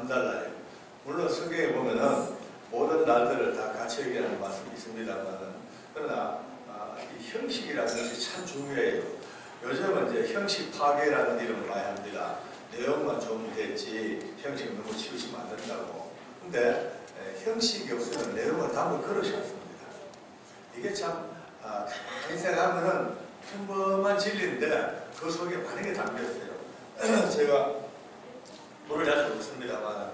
감달날이에요. 물론 성경에 보면은 모든 날들을 다 같이 얘기하는 말씀이 있습니다만은, 그러나 이 형식이라는 것이 참 중요해요. 요즘은 이제 형식 파괴라는 이름을 많이 합니다. 내용만 좋으면 됐지 형식 너무 치우치면 안 된다고. 근데 형식이 없으면 내용을 담을 그릇이 없습니다. 이게 참 가만히 생각하면은 평범한 진리인데 그 속에 많은 게 담겨 있어요. 제가 물을 자주 먹습니다만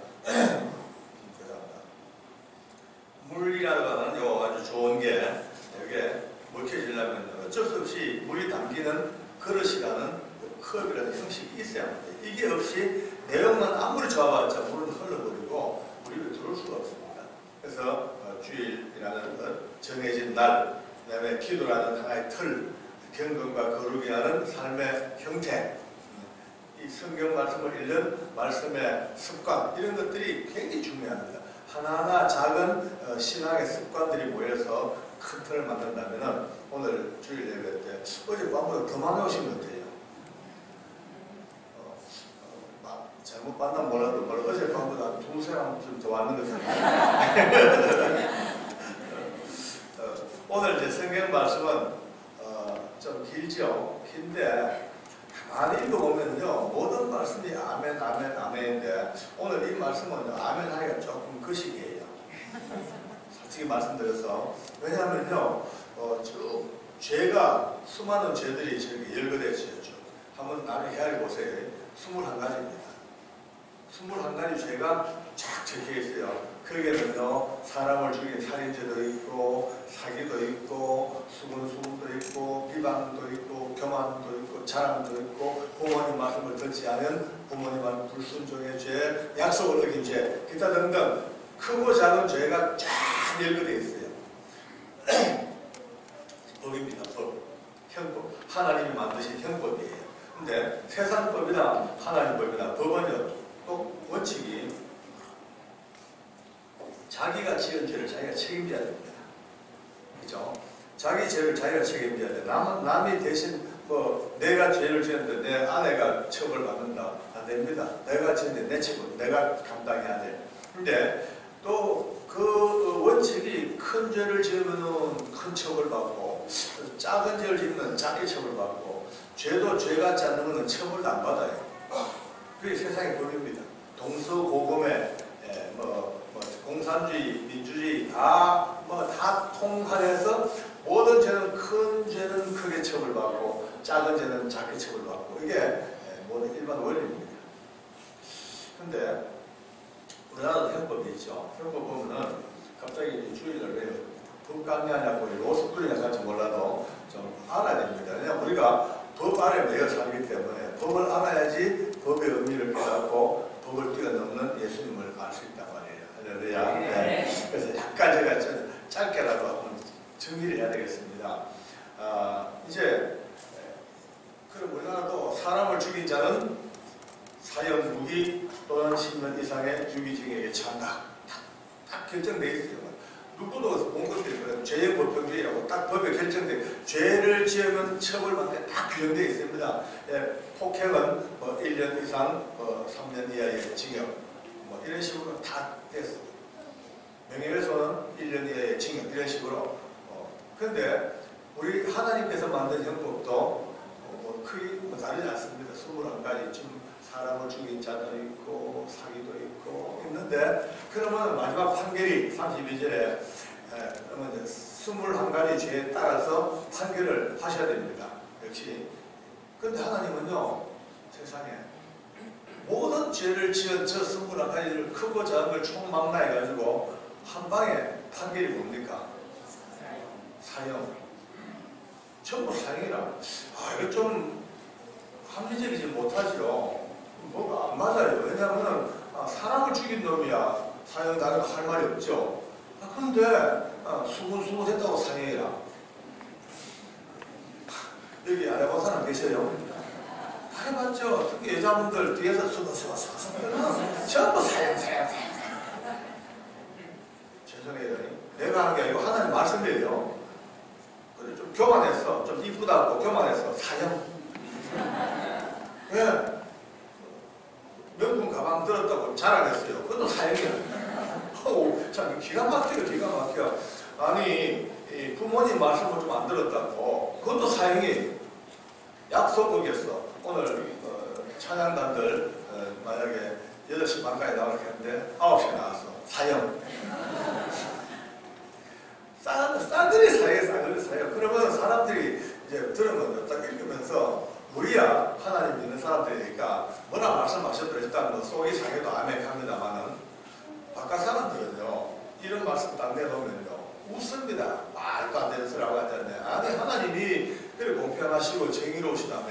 물이라고 하는 요 아주 좋은 게 이게 먹혀지려면 어쩔 수 없이 물이 담기는 그릇이라는 컵이라는 형식이 있어야 합니다. 이게 없이 내용만 아무리 좋아봤자 물은 흘러버리고 우리 입에 들어올 수가 없습니다. 그래서 주일이라는 것, 정해진 날, 그 다음에 기도라는 하나의 틀, 경건과 거룩이라는 삶의 형태, 이 성경 말씀을 읽는 말씀의 습관, 이런 것들이 굉장히 중요합니다. 하나하나 작은 신앙의 습관들이 모여서 큰 틀을 만든다면 오늘 주일 예배 때 어젯밤보다 더 많이 오신 것 같아요. 잘못 봤나 몰라도 어젯밤보다 두세 명 좀 더 왔는 것 같아요. 오늘 이제 성경 말씀은 좀 길죠. 긴데 가만히 읽어보면요 모든 말씀이 아멘 아멘 아멘인데 오늘 이 말씀은 아멘 하기가 조금 거시기해요. 솔직히 말씀드려서. 왜냐하면요 죄가 수많은 죄들이 저렇게 열거되어졌죠. 한번 나중에 헤아려 보세요. 21가지입니다. 21가지 죄가 쫙 적혀 있어요. 거기에는요 사람을 죽인 살인죄도 있고 사기도 있고 수군수군도 있고 비방도 있고 교만도 있고 자랑도 있고 부모님 말씀을 듣지 않은 부모님 말 불순종의 죄, 약속을 어긴 죄, 기타 등등 크고 작은 죄가 쫙 열거되어 있어요. 법입니다. 법. 형법. 하나님이 만드신 형법이에요. 근데 세상법이나 하나님 법이나 법은요 또 원칙이 자기가 지은 죄를 자기가 책임져야 됩니다. 그죠? 자기 죄를 자기가 책임져야 돼. 남이 대신 내가 죄를 지었는데 내 아내가 처벌받는다. 안 됩니다. 내가 지었는데 내 책임, 내가 감당해야 돼. 근데 또 그 원칙이 큰 죄를 지으면 큰 처벌받고 작은 죄를 지으면 작게 처벌받고 죄도 죄 같지 않는 것은 처벌도 안 받아요. 그게 세상의 법입니다. 동서고금에 공산주의, 민주주의 다 통합해서 모든 죄는 큰 죄는 크게 처벌받고 작은 죄는 작게 처벌받고 이게 모든 일반 원리입니다. 근데 우리나라도 형법이 있죠. 형법 보면은 갑자기 주의를 왜 법 강요하냐고 로스쿨이나 같이 몰라도 좀 알아야 됩니다. 왜냐하면 우리가 법 아래 매여 살기 때문에 법을 알아야지 법의 의미를 깨닫고 법을 뛰어넘는 예수님을 알 수 있단 말이에요. 할렐루야. 네. 그래서 약간 제가 좀 짧게라도 한번 정리를 해야 되겠습니다. 이제 그럼 우리나라도 사람을 죽인 자는 사형 무기 또는 10년 이상의 유기징역에 처한다. 딱 결정되어 있어요. 누구도 본 것들이 그래요. 죄의 보편주의라고 딱 법에 결정돼 죄를 지으면 처벌받는 게 딱 규정되어 있습니다. 폭행은 1년 이상 3년 이하의 징역 이런 식으로 다 됐어요. 명예훼손은 1년 이하의 징역 이런 식으로. 그런데 우리 하나님께서 만든 형법도 크게 다르지 않습니다. 21가지 지금 사람을 죽인 자도 있고 사기도 있고 있는데 그러면 마지막 판결이 32절에 그러면 21가지 죄에 따라서 판결을 하셔야 됩니다. 역시. 그런데 하나님은요 세상에 모든 죄를 지은 저 21가지를 크고 작은 걸 총망라해가지고 한 방에 판결이 뭡니까? 사형. 전부 사형이라. 이거 좀 합리적이지 못하죠. 뭐가 안 맞아요. 왜냐하면 사람을 죽인 놈이야 사형 당해도 할 말이 없죠. 그런데 수군수군했다고 사형이라. 여기 안 해본 사람 계셔요? 다 해봤죠. 특히 여자분들 뒤에서 수군수군 전부 사형. 죄송해요. 내가 하는 게 아니고 하나님 말씀이에요. 그래 좀 교만했어. 좀 이쁘다고 교만했어. 사형. 왜? 명품 가방 들었다고 자랑했어요. 그것도 사형이야. 참 기가 막혀요, 기가 막혀. 아니 부모님 말씀을 좀 안 들었다고 그것도 사형이. 약속 어겼어. 오늘 찬양단들 만약에 8시 반까지 나올 텐데 9시에 나왔어. 사형. 싸그리 사형. 그러면 사람들이 이제 들으면 딱 읽으면서 우리야 하나님 믿는 사람들이니까 뭐라 말씀하셔도 일단 뭐 속이 상해도 아멘합니다만은 바깥 사람들은요 이런 말씀 딱 내놓으면요 웃습니다. 말도 안 되는 소리라고 하잖아요. 아니 하나님이 그래 공평하시고 정의로우시다며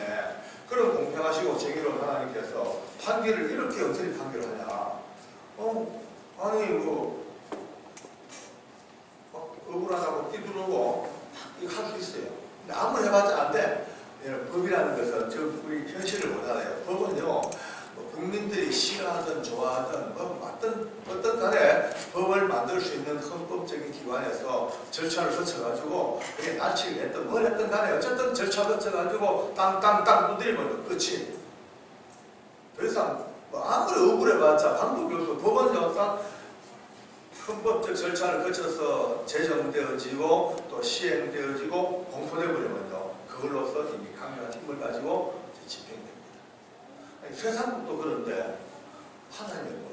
그런 공평하시고 정의로운 하나님께서 판결을 이렇게 엄선히 판결하냐. 아니 뭐 억울하다고 띠두르고 이거 할 수 있어요. 근데 아무리 해봤자 안 돼. 법이라는 것은 우리 현실을 보잖아요. 법은요 뭐 국민들이 싫어하든 좋아하든 뭐 어떤 간에 법을 만들 수 있는 헌법적인 기관에서 절차를 거쳐가지고 그게 납치를 했든 뭘 했든 간에 어쨌든 절차 거쳐가지고 땅땅땅 두드리면 끝이. 더 이상 뭐 아무리 억울해봤자 방법이 없어. 법은요 딱 헌법적 절차를 거쳐서 제정되어지고 또 시행되어지고 공포되어버리면요 그걸로서 이미 강력한 힘을 가지고 집행됩니다. 아니, 세상도 그런데 하나님은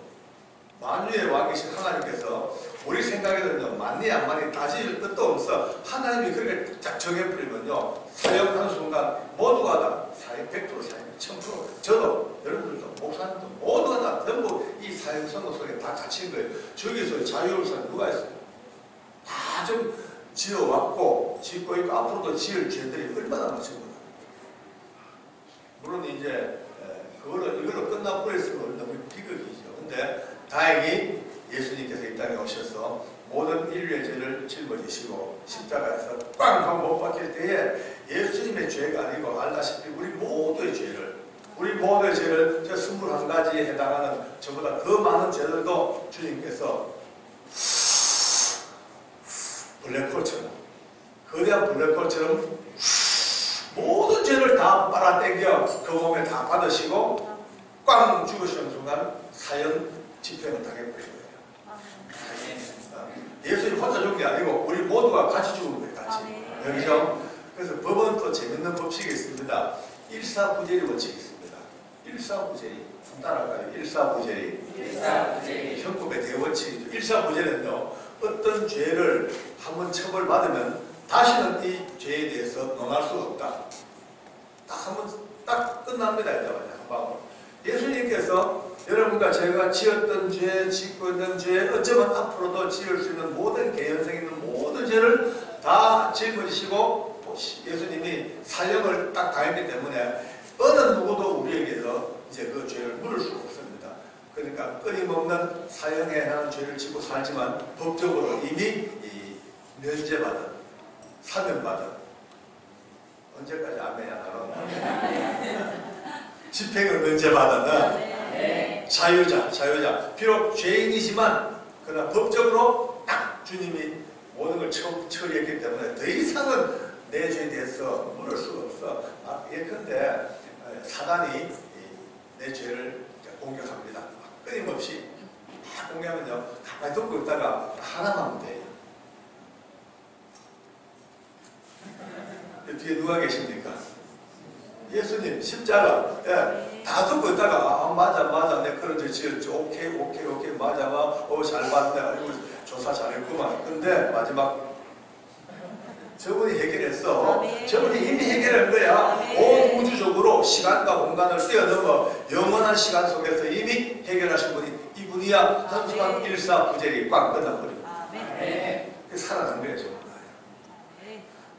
만유의 왕이신 하나님께서 우리 생각에는요 맞니 안 맞니 따질 것도 없어. 하나님이 그렇게 딱 정해버리면요 사형하는 순간 모두가 다 사형 100% 사형 1000% 저도 여러분들도 목사님도 모두가 다 전부 이 사형 선고 속에 다 갇힌 거예요. 저기서 자유로울 사람 누가 있어요? 다 좀 지어왔고 짓고 있고 앞으로도 지을 죄들이 얼마나 많습니다. 물론 이제 이걸로 끝나버렸으면 너무 비극이죠. 근데 다행히 예수님께서 이 땅에 오셔서 모든 인류의 죄를 짊어지시고 십자가에서 꽝 하고 못 박힐 때에 예수님의 죄가 아니고 알다시피 우리 모두의 죄를 저 21가지에 해당하는 저보다 더 많은 죄들도 주님께서 블랙홀처럼 거대한 블랙홀처럼 모든 죄를 다 빨아당겨 그 몸에 다 받으시고 꽝 죽으시는 순간 사형 집행을 당해버린 거예요. 예수님 혼자 죽은 게 아니고 우리 모두가 같이 죽은 거예요. 같이. 여기죠? 그래서 법은 또 재밌는 법칙이 있습니다. 일사부재리 원칙이 있습니다. 일사부재리. 따라갈까요? 일사부재리. 형법의 대원칙이죠. 일사부재리는요. 어떤 죄를 한번 처벌받으면 다시는 이 죄에 대해서 응할 수가 없다. 딱 한번 딱 끝납니다. 이제 한 방울. 예수님께서 여러분과 제가 지었던 죄, 짓고 있는 죄, 어쩌면 앞으로도 지을 수 있는 모든 개연성 있는 모든 죄를 다 짊어지시고 예수님이 사형을 딱 당했기 때문에 어느 누구도 우리에게서 이제 그 죄를 물을 수가 없습니다. 그러니까 끊임없는 사형에 하는 죄를 지고 살지만 법적으로 이미 면제받은, 사면받은 언제까지 아멘이야 나는 집행을 면제받은 자유자. 비록 죄인이지만 그러나 법적으로 딱 주님이 모든 걸 처리했기 때문에 더 이상은 내 죄에 대해서 물을 수가 없어. 예컨대 사단이 내 죄를 공격합니다. 끊임없이 다 공격하면요 가만히 듣고 있다가 하나만 돼요. 뒤에 누가 계십니까? 예수님 십자가. 다 듣고 있다가 맞아 내 그런 죄 지었지. 오케이 맞아 잘 봤네. 아이고 조사 잘했구만. 근데 마지막 저분이 해결했어. 저분이 이미 해결한 거야. 온 우주적으로 시간과 공간을 뛰어넘어 영원한 시간 속에서 이미 해결하신 분이 이분이야. 한순간 일사부재리 꽉 끝나버립니다. 살아난 거예요. 저분.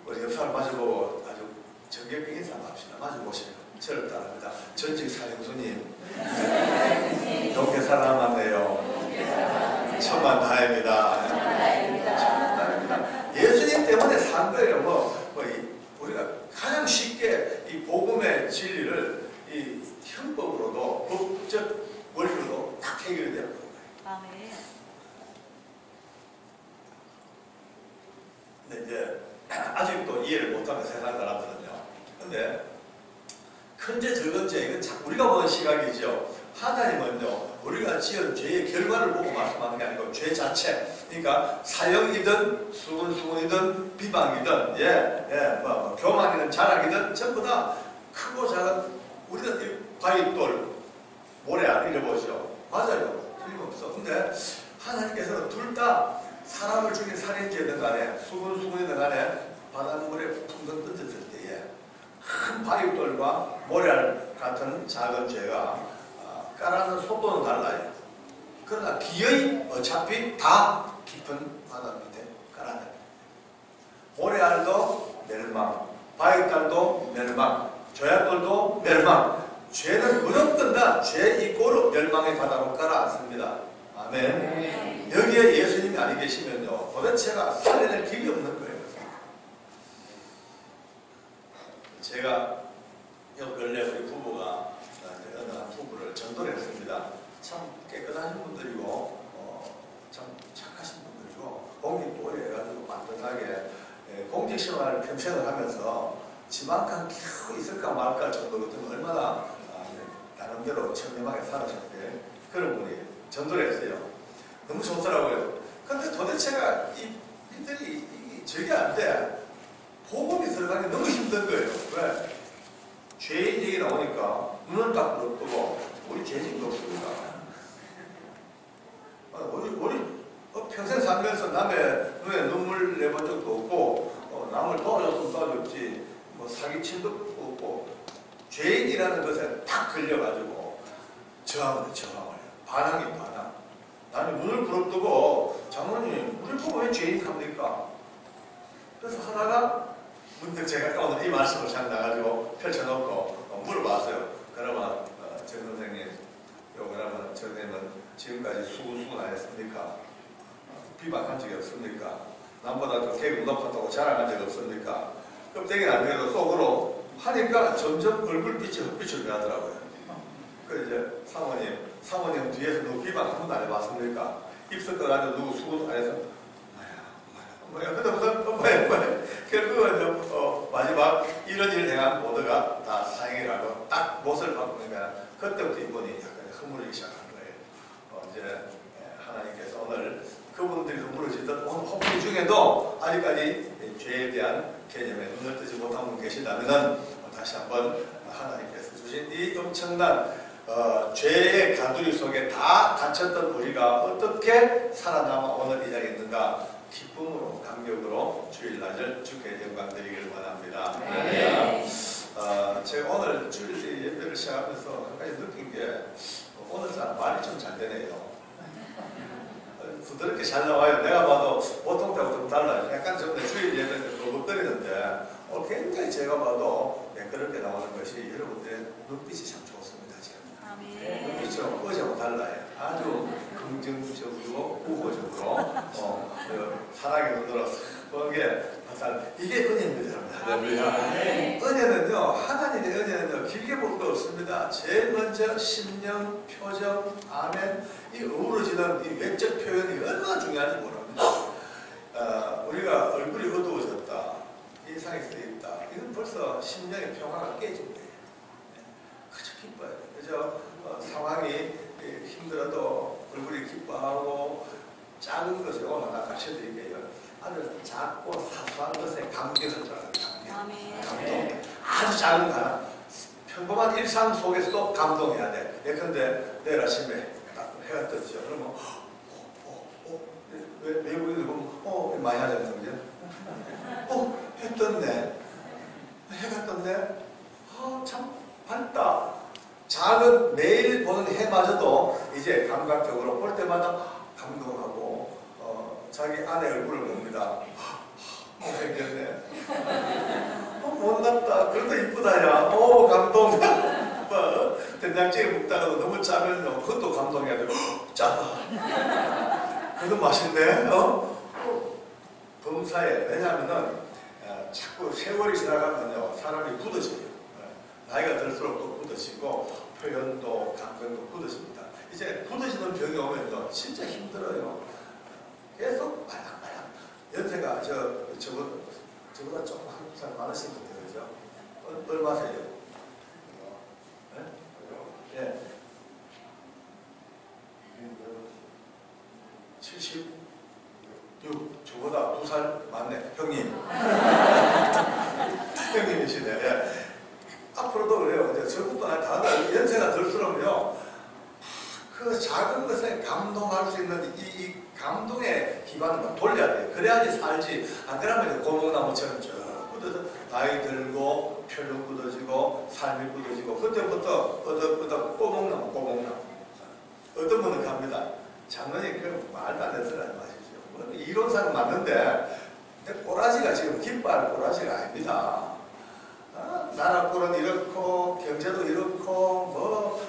우리 옆 사람 마주보고 아주 정겹게 인사 합시다. 마주보시면 저를 따릅니다. 전직 사령수님 좋게 살아남았네요. 천만다행입니다. 예수님 때문에 산 거예요. 우리가 가장 쉽게 이 복음의 진리를 이 형법으로도 법적 원리로도 딱 해결이 되는 거예요. 근데 이제 아직도 이해를 못하는 세상 사람들은요. 근데 큰죄 적은죄 이건 우리가 보는 시각이죠. 하나님은요 우리가 지은 죄의 결과를 보고 말씀하는 게 아니고 죄 자체. 그러니까 사형이든 수군이든 비방이든 뭐 교만이든 자랑이든 전부 다 크고 작은 우리는 이 바위돌 모래알 읽어보죠. 맞아요. 틀림없어. 근데 하나님께서는 둘 다 사람을 죽인 살인죄든 간에 수군이든 간에 바닷물에 풍덩 던졌을 때에 큰 바위돌과 모래알 같은 작은 죄가 깔아놓은 속도는 달라요. 그러나 기어이 어차피 다 깊은 바다 밑에 깔아놔요. 모래알도 멸망, 바위돌도 멸망, 조약돌도 멸망. 죄는 무조건 다 죄 이꼬르 멸망의 바다로 깔아앉습니다. 아멘. 여기에 예수님이 아니 계시면요, 도대체가 살려낼 길이 없는 거예요. 제가 요 근래 우리 부부가 어느 한 부부를 전도를 했습니다. 참 깨끗하신 분들이고 참 착하신 분들이고 공직도 오래 해가지고 반듯하게 공직 생활을 평생을 하면서 지만큼 겨우 있을까 말까 정도거든요. 얼마나 나름대로 청렴하게 살아셨대. 그런 분이 전도를 했어요. 너무 좋더라고요. 근데 도대체가 이들이 저게 안 돼. 복음이 들어가기 너무 힘든 거예요. 왜? 죄인 얘기 나오니까 눈은 딱 뜨고 우리 죄진도 없습니다. 우리 평생 살면서 남의 눈에 눈물 내본 적도 없고 남을 도와줬으면 도와줬지 뭐 사기친 적도 없고 죄인이라는 것에 딱 걸려가지고 저항을 반항이 반항. 나는 눈을 부릅뜨고 장모님 우리 보고 왜 죄인 합니까? 그래서 하다가 문득 제가 오늘 이 말씀을 잘 나가지고 펼쳐놓고 물어봤어요. 그러면 정 선생님, 그러면 정 선생님은 지금까지 수고하셨습니까? 비방한 적이 없습니까? 남보다 좀 계급 높았다고 자랑한 적이 없습니까? 껍데기는 아니어도 속으로 하니까 점점 얼굴빛이 흑빛을 변하더라고요. 그래서 이제 사모님 뒤에서 누구 비방 한 번도 안 해봤습니까? 입술 떠가지고 누구 수고도 안 해서 결국은 마지막 이런 일을 행한 모두가 다 사형이라고 딱 못을 바꾸니까 그때부터 이분이 약간 흐물기 시작한 거예요. 이제 하나님께서 오늘 그분들이 흐물어지던 혹시 중에도 아직까지 죄에 대한 개념에 눈을 뜨지 못한 분 계시다면 다시 한번 하나님께서 주신 이 엄청난 죄의 가두리 속에 다 갇혔던 우리가 어떻게 살아남아 오늘 이 자리에 있는가 기쁨으로 감격으로 주일날을 주께 영광 드리기를 원합니다. 네. 제가 오늘 주일 예배를 시작하면서 한 가지 느낀 게 오늘 사람 말이 좀 잘 되네요. 부드럽게 잘 나와요. 내가 봐도 보통 때하고 좀 달라요. 약간 좀 주일 예배는 버벅거리는데 굉장히 제가 봐도 매끄럽게 나오는 것이 여러분들의 눈빛이 참 좋습니다. 지금. 눈빛이 어제하고 달라요. 아주 긍정적이고 우호적으로 사랑의 눈으로 이게 은혜입니다. 은혜는요, 하나님의 은혜는요 길게 볼 거 없습니다. 제일 먼저 심령, 표정, 아멘, 이 어우러지는 이 외적 표현이 얼마나 중요한지 모릅니다. 우리가 얼굴이 어두워졌다, 인상이 쓰였다, 이건 벌써 심령의 평화가 깨진 거예요. 그저 기뻐요. 그저 상황이 힘들어도 얼굴이 기뻐하고 작은 것에 오늘 하나 가르쳐드릴게요. 아주 작고 사소한 것에 감격을 들어요. 감동. 아주 작은 거 하나. 평범한 일상 속에서도 감동해야 돼. 예컨대 내일 아침에 딱 해가 떴죠. 그러면 외국인들 보면 많이 하잖아요. 그죠? 해 떴네. 해가 떴네. 참 밝다. 작은 매일 보는 해마저도 이제 감각적으로 볼 때마다 감동하고 자기 아내 얼굴을 봅니다. 생겼네. 못났다. 그래도 이쁘다 야. 감동. 된장찌개 먹다가도 너무 짜면 그것도 감동해야 돼. 짜다. 그래도 맛있네. 범사에. 왜냐하면은 자꾸 세월이 지나가면요 사람이 굳어져요. 나이가 들수록 또 굳어지고 표현도 감정도 굳어집니다. 이제 굳어지는 병이 오면요 진짜 힘들어요. 계속 말랑말랑. 연세가 저보다 조금 한 살 많으신 분들 그죠? 얼마세요? 네? 76, 저보다 2살 많네. 형님. 형님이시네. 예. 앞으로도 그래요. 이제 저부터 다들 연세가 들수록요, 그 작은 것에 감동할 수 있는 이 감동의 기반을 돌려야 돼요. 그래야지 살지. 안 그러면 고목나무처럼 쭉 굳어서 나이 들고 표정 굳어지고 삶이 굳어지고 그때부터 끄덕끄덕 꼬목나무. 어떤 분은 갑니다. 장로님 그 말도 안 되는 소리 하지 마시죠. 이론상은 맞는데 근데 꼬라지가 지금 기뻐할 꼬라지가 아닙니다. 나라 꼴은 이렇고 경제도 이렇고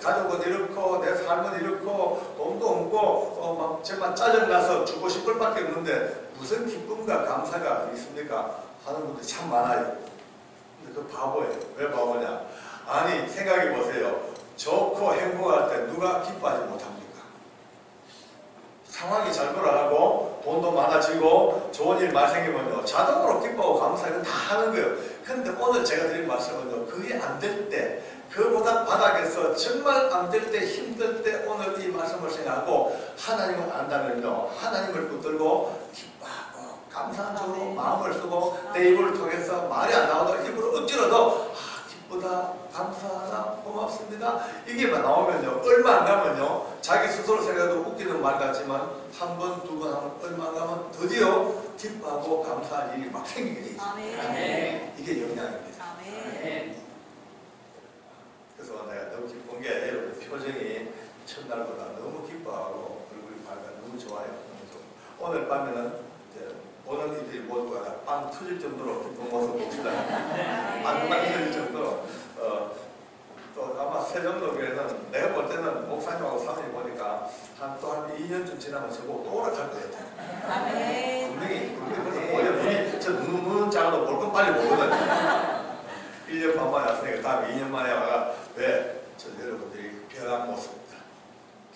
가족은 이렇고 내 삶은 이렇고 돈도 없고 막 정말 짜증나서 죽고 싶을 밖에 없는데 무슨 기쁨과 감사가 있습니까? 하는 분들이 참 많아요. 근데 그 바보예요. 왜 바보냐? 아니 생각해 보세요. 좋고 행복할 때 누가 기뻐하지 못합니까? 상황이 잘 돌아가고 돈도 많아지고 좋은 일 많이 생기면요 자동으로 기뻐하고 감사하고 다 하는 거예요. 근데 오늘 제가 드린 말씀은요 그게 안 될 때, 그보다 바닥에서 정말 안 될 때, 힘들 때 오늘 이 말씀을 생각하고 하나님을 안다면요 하나님을 붙들고 기뻐하고 감사한 쪽으로 마음을 쓰고 내 입을 통해서 말이 안 나오더라도 입으로 억지로도 기쁘다, 감사하다, 고맙습니다 이게만 나오면요 얼마 안 가면요 자기 스스로 생각해도 웃기는 말 같지만 한 번, 두 번 하면 얼마 안 가면 드디어 기뻐하고 감사한 일이 막 생기게 돼 있어요. 이게 영향입니다. 그래서 내가 너무 기쁜 게 여러분 표정이 첫날보다 너무 기뻐하고 얼굴이 밝아 너무 좋아요. 너무 좋아요. 오늘 밤에는 이제 오는 이들이 모두가 다 빵 터질 정도로 기쁜 모습 봅시다. 빵 터질 정도로 또 아마 세종로교회는 내가 볼 때는 목사님하고 사모님 보니까 한 2년쯤 지나면 저보고 또 오락할 것 같아요. 분명히 그래서 눈이 저 눈은 작아도 볼 건 빨리 보거든요. 1년 반 만에 왔으니까 다음에 2년 만에 와가 왜? 저 여러분들이 변한 모습입니다.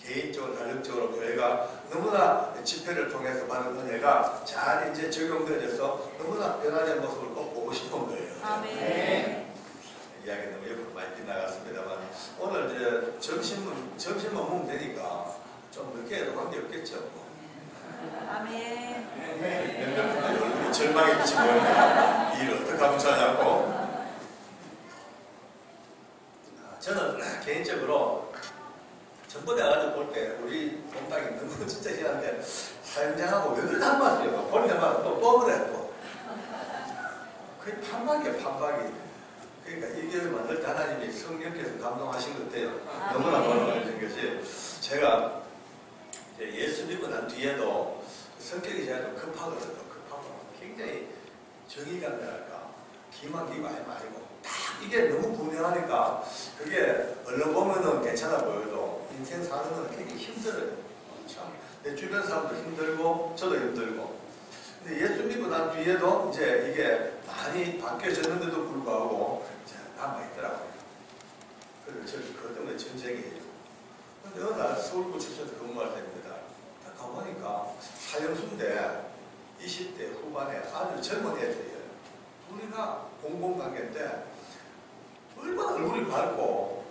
개인적으로 가정적으로 교회가 너무나 집회를 통해서 받은 은혜가 잘 이제 적용되어져서 너무나 변화된 모습을 꼭 보고 싶은 거예요. 이야기 너무 옆으로 많이 빗나갔습니다만 오늘 이제 점심만 먹으면 되니까 좀 늦게 해도 관계없겠죠. 몇몇 분들이 얼굴이 절망에 비치고 일을 어떻게 하면 좋냐고. 저는 개인적으로 전번에 와가지고 볼 때 우리 동당이 너무 진짜 희한한데 사형장하고 여기를 닮았어요. 볼 때마다 또 그래 또. 거의 판박이에요 판박이. 그러니까 이 교회 만들 때 하나님이 성령께서 감동하신 것 같아요. 너무나 감동하신 것이 제가 예수 믿고 난 뒤에도 성격이 제가 좀 급하거든요. 급하고 굉장히 정의감이랄까 기만기가 아니고 딱 이게 너무 분명하니까 그게 얼른 보면은 괜찮아 보여도 인생 사는 건 굉장히 힘들어요. 참 내 주변 사람도 힘들고 저도 힘들고. 근데 예수 믿고 난 뒤에도 이제 이게 많이 바뀌어졌는데도 불구하고 남아있더라고요. 그래서 저는 그것 때문에 전쟁이에요. 근데 어느 날 서울구치소에서 근무할 때입니다. 딱 가보니까 사형수인데 20대 후반에 아주 젊은 애들이에요. 우리가 공공관계인데 얼마나 얼굴이 밝고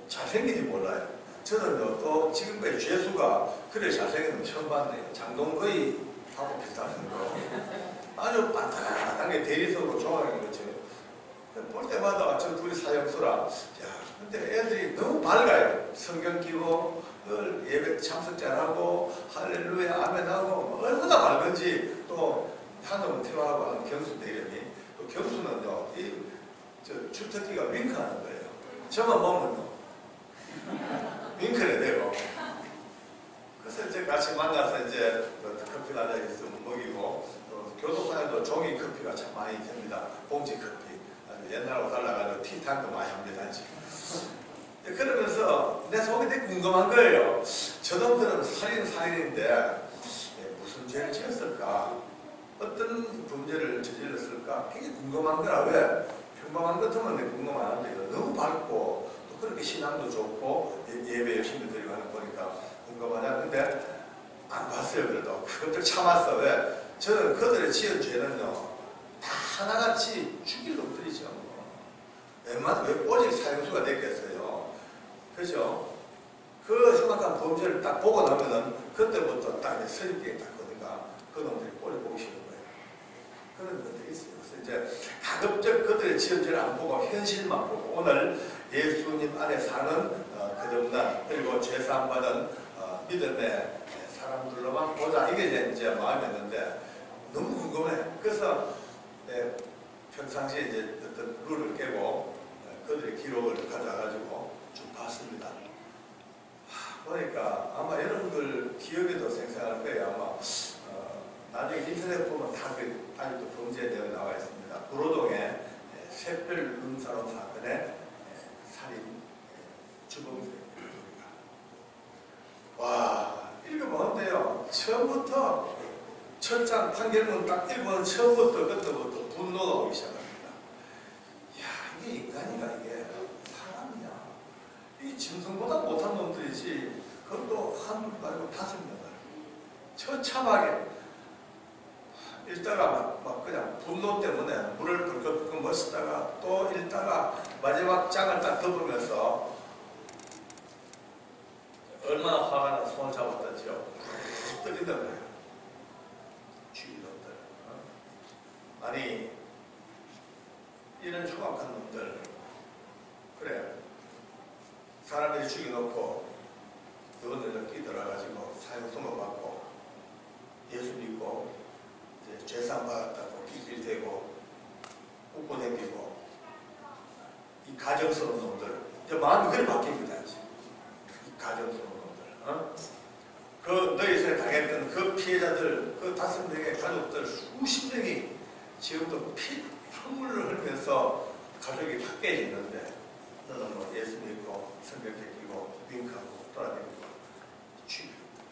잘생긴지 몰라요. 저는 또 지금까지 죄수가 그래 잘생긴 건 처음 봤네요. 장동거의 하고 비슷하신 거. 아주 반짝하게 대리석으로 조각인 거죠. 볼 때마다 저 둘이 사형수라. 야, 근데 애들이 너무 밝아요. 성경 끼고 예배 참석 잘하고 할렐루야 아멘하고 얼마나 밝은지. 또 한놈은 태화하고 하는 경수인데 이름이 또 경수는요 저 주특기가 윙크하는 거예요. 저만 보면요 윙크를 내고. 그래서 이제 같이 만나서 이제 커피 한잔 있으면 먹이고 또 교도소에도 종이 커피가 참 많이 됩니다. 봉지 커피. 옛날하고 달라가지고 티타임도 많이 합니다. 지금. 그러면서 내 속이 되게 궁금한 거예요. 저도 그럼 살인인데 무슨 죄를 지었을까? 어떤 범죄를 저질렀을까? 굉장히 궁금한 거라. 왜? 평범한 것 같으면 내 궁금한데 너무 밝고 또 그렇게 신앙도 좋고 예배 열심히 드리고 하는 거 보니까 궁금하냐. 근데 안 봤어요. 그래도 그것들 참았어. 왜? 저는 그들의 지은 죄는요 다 하나같이 죽일 놈들이죠. 웬만하면 왜 오직 사형수가 됐겠어요. 그죠? 그 흉악한 범죄를 딱 보고 나면은 그때부터 딱 이제 선입견이 딱 거든가 그 놈들이 꼴을 보기 싫은 거예요. 그런 것들이 있어요. 그래서 이제 가급적 그들의 지은 죄를 안 보고 현실만 보고 오늘 예수님 안에 사는 거듭난 그리고 죄사함 받은 믿음의 사람들로만 보자 이게 이제 마음이었는데 너무 궁금해. 그래서 평상시에 이제 어떤 룰을 깨고 그들의 기록을 가져가지고 좀 봤습니다. 보니까 아마 여러분들 기억에도 생생할 거예요. 아마 나중에 인터넷 보면 다 아직도 범죄 내용이 나와 있습니다. 구로동의 샛별 눈사람 사건의 살인 주범들입니다. 와, 읽어보는데요. 처음부터 첫 장 판결문 딱 읽으면 처음부터 그때부터 분노가 오기 시작합니다. 이야, 이게 인간인가 이게? 사람이냐? 이 짐승보다 못한 놈들이지. 그것도 한 명 말고 5명을 처참하게 읽다가 막 그냥 분노 때문에 물을 벌컥 멋있다가 또 읽다가 마지막 장을 딱 덮으면서 얼마나 화가 나 손을 잡았던지요. 떨리던 거예요. 주인놈들. 아니 이런 흉악한 놈들 그래 사람들이 죽여놓고 너희들 끼들어가지고 사형선고 받고 예수 믿고 이제 죄상 받았다고 낄낄대고 웃고 댕기고 이 가정스러운 놈들 이제 마음이 그래 바뀝니다. 이 가정스러운 놈들 그 너희 손에 당했던 그 피해자들 그 5명의 가족들 수십 명이 지금도 피눈물을 흘리면서 가족이 깨지는데 너는 뭐 예수 믿고 성경 제끼고 윙크하고 돌아다니고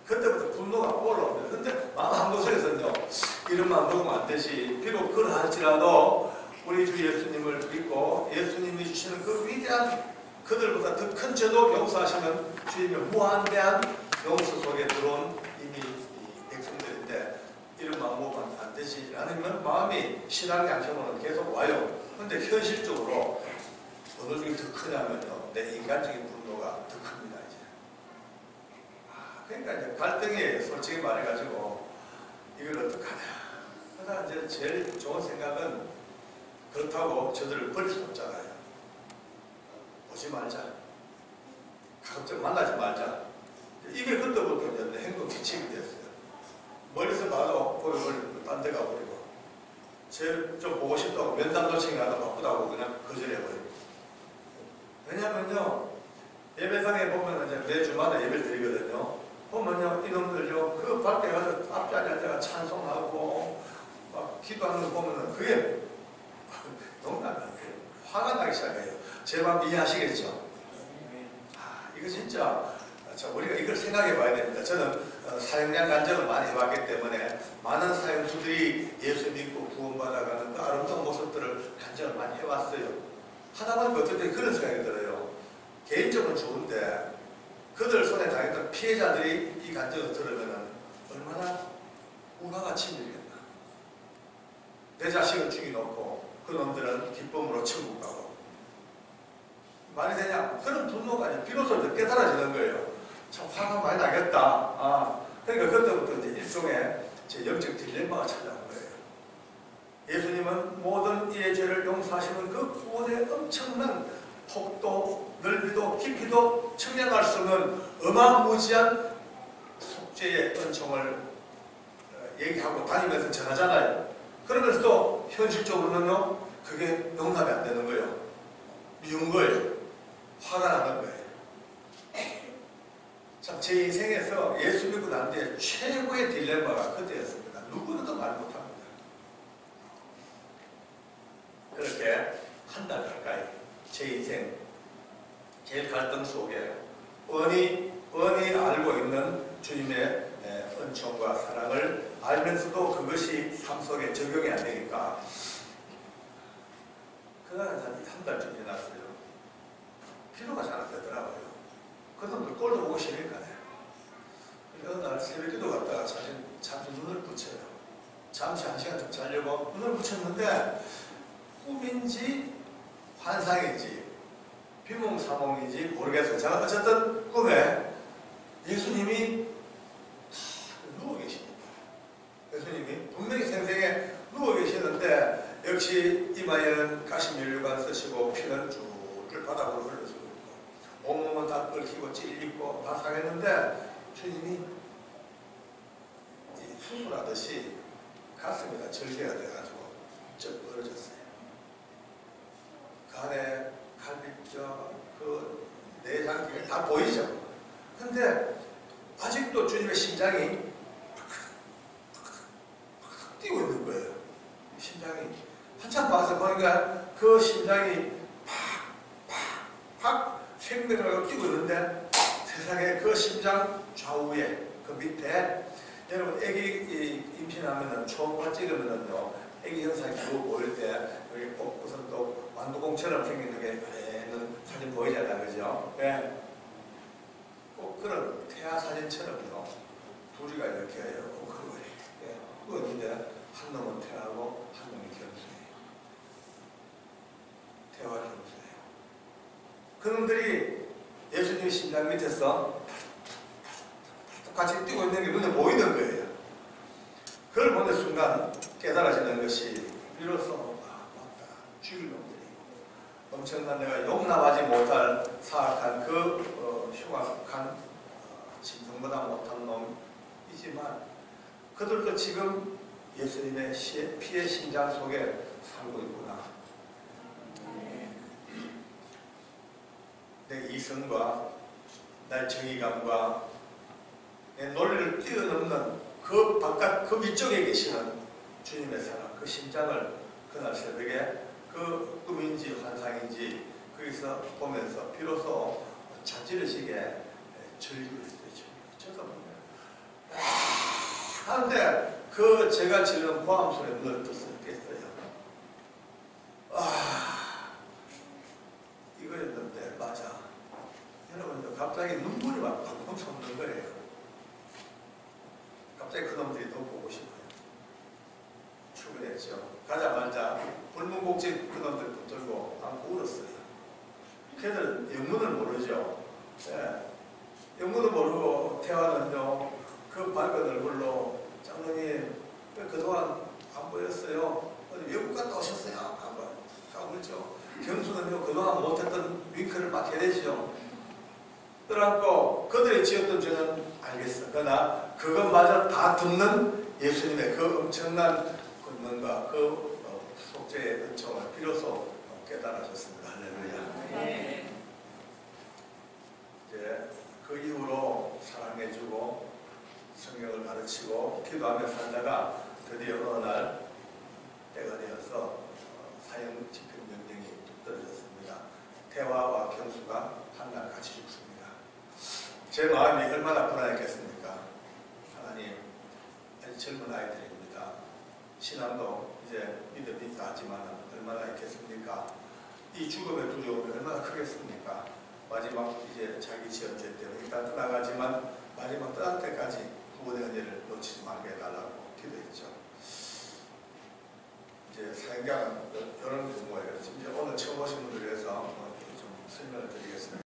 그때부터 분노가 올라옵니다. 근데 마음 한구석에서는요 이런 마음 먹으면 안 되지. 비록 그러할지라도 우리 주 예수님을 믿고 예수님이 주시는 그 위대한 그들보다 더 큰 죄도 용서하시는 주님의 무한대한 용서 속에 들어온 이미 백성들인데 이런 마음 먹으면 안 되지 라는 마음이 신앙의 안정으로는 계속 와요. 근데 현실적으로 어느 쪽이 더 크냐면요 내 인간적인 분노가 더 큽니다. 이제 그러니까 이제 갈등이 솔직히 말해가지고 이걸 어떡하냐. 그러나 이제 제일 좋은 생각은 그렇다고 저들을 버릴 수 없잖아요. 보지 말자. 가급적 만나지 말자. 이게 그때부터 이제 행동 지침이 됐어요. 멀리서 봐도 고백을 딴 데 가버리고 좀 보고 싶다고 면담 도청이 하다 바쁘다고 그냥 거절해버리고. 왜냐면요 예배상에 보면 이제 매주마다 예배를 드리거든요. 보면요 이놈들요 그 밖에 가서 앞자리에 앉아가 찬송하고 막 기도하는 거 보면은 그게 농담이 안 돼요. 화가 나기 시작해요. 제 마음 이해하시겠죠? 이거 진짜 우리가 이걸 생각해 봐야 됩니다. 저는 사형량 간증을 많이 해봤기 때문에 많은 사형수들이 예수 믿고 구원받아가는 그 아름다운 모습들을 간증을 많이 해왔어요. 하다 보니까 어떨 때 그런 생각이 들어요. 개인적으로 좋은데 그들 손에 당했던 피해자들이 이 간증을 들으면 얼마나 우화가 치밀겠나. 내 자식을 죽여놓고 그 놈들은 기쁨으로 천국 가고 말이 되냐? 그런 분노가 아니라 비로소 깨달아지는 거예요. 참 화가 많이 나겠다. 그러니까 그때부터 이제 일종의 제 영적 딜레마가 찾아온 거예요. 예수님은 모든 이의 죄를 용서하시는 그 구원의 엄청난 폭도, 넓이도, 깊이도 측량할 수 없는 어마무지한 속죄의 은총을 얘기하고 다니면서 전하잖아요. 그러면서도 현실적으로는요, 그게 용납이 안 되는 거예요. 미운 거예요. 화가 나는 거예요. 참, 제 인생에서 예수 믿고 난 뒤에 최고의 딜레마가 그때였습니다. 누구도 말 못합니다. 그렇게 한 달 가까이 제 인생 제일 갈등 속에 뻔히 알고 있는 주님의 은총과 사랑을 알면서도 그것이 삶 속에 적용이 안 되니까 그날 한 달쯤 지났어요. 기도가 잘 안 되더라고요. 그놈들 꼴도 보고 싫으니까요. 어느 날 새벽 기도 갔다가 잠시 눈을 붙여요. 잠시 1시간 좀 자려고 눈을 붙였는데 꿈인지 환상인지 비몽사몽인지 모르겠어요. 제가 어쨌든 꿈에 예수님이 다 누워 계십니다. 예수님이 분명히 생생에 누워 계시는데 역시 이마에는 가시면류관 쓰시고 피는 줄줄 바닥으로 흘러지고 있고 온몸은 다 끓이고 찔리고 다 상했는데 주님이 수술하듯이 가슴이 다 절개가 돼가지고 쩍 벌어졌어요. 그 안에 갈비뼈, 그 내장 다 보이죠? 근데 아직도 주님의 심장이 뛰고 있는 거예요. 심장이 한참 봐서 보니까 그 심장이 팍팍팍 생명을 뛰고 있는데 세상에 그 심장 좌우에 그 밑에 여러분 애기 임신하면은 초음파 찍으면은요 애기 형상이 쭉 보일 때 여기 꼭 무슨 또 완두콩처럼 생기는 게 있는 사진 보이잖아요, 그죠? 네. 꼭 그런 태아 사진처럼요 둘이가 이렇게 그거 그건데 한 놈은 태아고 한 놈이 견수예요. 태아와 견수예요. 그놈들이 예수님의 심장 밑에서 같이 뛰고 있는 게 눈에 보이는 거예요. 그걸 보는 순간 깨달아지는 것이 비로소 맞다. 죽일 놈들이고 엄청난 내가 용납하지 못할 사악한 그 흉악한 짐승보다 못한 놈이지만 그들도 지금 예수님의 피의 심장 속에 살고 있구나. 내 이성과 내 정의감과 내 논리를 뛰어넘는 그 바깥 그 위쪽에 계시는 주님의 사랑, 그 심장을 그날 새벽에 그 꿈인지 환상인지 거기서 보면서 비로소 자지러지게 절규를 했죠. 저도 하는데 그 제가 지르는 고함 소리에 눈을 뜨었겠어요. 이거였는데 맞아. 여러분 갑자기 눈물이 막 펑펑 솟는 거예요. 갑자기 그놈들이 더 보고 싶어요. 출근했죠. 가자마자 불문곡지 그놈들 붙들고 안고 울었어요. 걔들은 영문을 모르죠. 네. 영문을 모르고 태화는요 그 밝은 얼굴로 장로님 왜 그동안 안 보였어요? 어디 외국 갔다 오셨어요? 한번 가보죠. 경수는요 그동안 못했던 윙크를 막 해내죠. 그래갖고 그들이 지었던 죄는 알겠어. 그러나 그것마저 다 듣는 예수님의 그 엄청난 권능과 그 속죄의 은총을 비로소 깨달아졌습니다. 할렐루야. 네. 이제 그 이후로 사랑해주고 성경을 가르치고 기도하며 살다가 드디어 어느 날 때가 되어서 사형 집행 명령이 뚝 떨어졌습니다. 태화와 경수가 한날 같이 죽습니다. 제 마음이 얼마나 불안했겠습니까? 하나님, 아직 젊은 아이들입니다. 신앙도 이제 믿음이 있다 하지만 얼마나 있겠습니까? 이 죽음의 두려움이 얼마나 크겠습니까? 마지막 이제 자기 지연죄 때문에 일단 떠나가지만 마지막 떠날 때까지 구원의 은혜를 놓치지 말게 해달라고 기도했죠. 이제 사형장 이런 경우예요. 이제 오늘 처음 오신 분들 위해서 좀 설명을 드리겠습니다.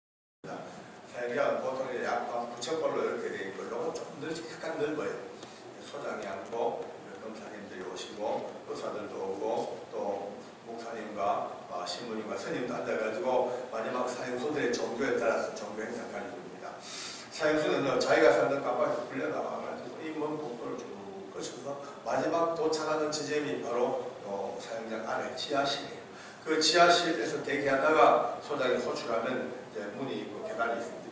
사형장은 보통 약간 부처꼴로 이렇게 되어 있고 요건 조금 약간 넓어요. 소장이 앉고 검사님들이 오시고 의사들도 오고 또 목사님과 신부님과 스님도 앉아가지고 마지막 사형수들의 종교에 따라서 종교 행사까지 줍니다. 사형수는 자기가 살던 깜빡에서 불려나와가지고 이 먼 복도를 쭉 거쳐서 마지막 도착하는 지점이 바로 사형장 안에 지하실이에요. 그 지하실에서 대기하다가 소장이 호출하면 이제 문이 있고 계단이 있습니다.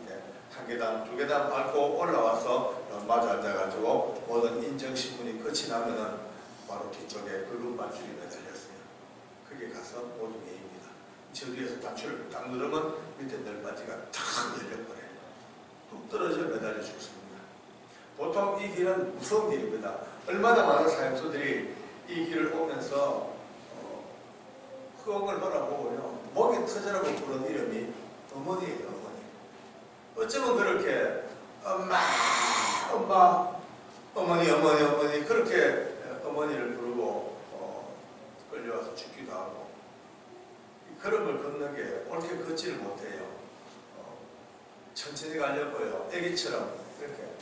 한 계단, 두 계단 밟고 올라와서 마주 앉아가지고 모든 인정신문이 끝이 나면은 바로 뒤쪽에 붉은 반줄이 매달렸어요. 거기에 가서 모든 예입니다. 저 위에서 단추를 딱 누르면 밑에 널바지가 탁 열려버려요. 뚝 떨어져 매달려 죽습니다. 보통 이 길은 무서운 길입니다. 얼마나 많은 사형수들이 이 길을 오면서 허공을 바라보고요. 목이 터져라고 부른 이름이 어머니예요. 어머니. 어쩌면 그렇게 엄마 어머니 그렇게 어머니를 부르고 끌려와서 죽기도 하고 그런 걸 걷는 게 옳게 걷지를 못해요. 천천히 가려고요. 애기처럼 이렇게.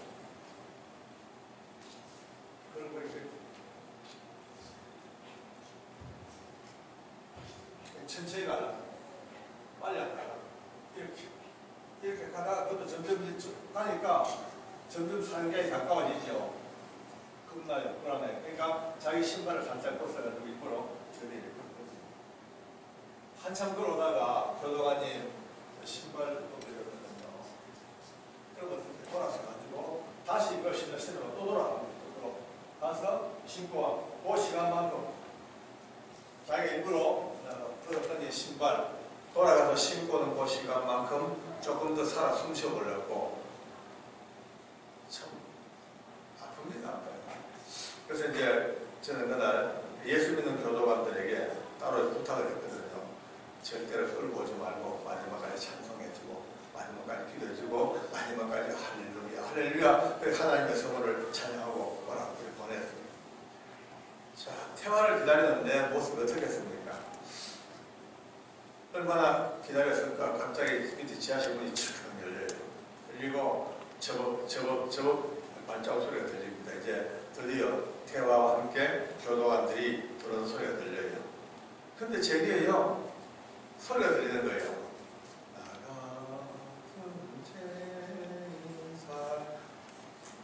그리고 이렇게. 천천히 가라. 빨리 안 가라. 이렇게 가다가 그것도 점점 가니까 점점 사용량이 가까워지죠. 겁나요. 불안해요. 그러니까 자기 신발을 살짝 벗어가지고 입으로 저리 이렇게 걷거든요. 한참 걸어오다가 교도관님 신발 벗겨졌거든요. 그러면 돌아서 가지고 다시 이걸 신으로 또 돌아갑니다. 또 가서 신고 그 시간만큼 자기 일부러 벗었더니 신발 돌아가서 신고는 그 시간만큼 조금 더 살아 숨 쉬어보려고. 참 아픕니다. 그래서 이제 저는 그날 예수 믿는 교도관들에게 따로 부탁을 했거든요. 절대로 끌고 오지 말고 마지막까지 찬송해주고 마지막까지 기도해주고 마지막까지 할렐루야 할렐루야 그 하나님의 성호를 찬양하고 오라고 보냈습니다. 자, 태화를 기다리는 내 모습이 어떻겠습니까? 얼마나 기다렸을까. 갑자기 밑에 지하실 문이 칙 열려요. 열리고 저벅 발자국 소리가 들립니다. 이제 드디어 태화와 함께 교도관들이 들어오는 소리가 들려요. 근데 제게요 소리가 들리는 거예요.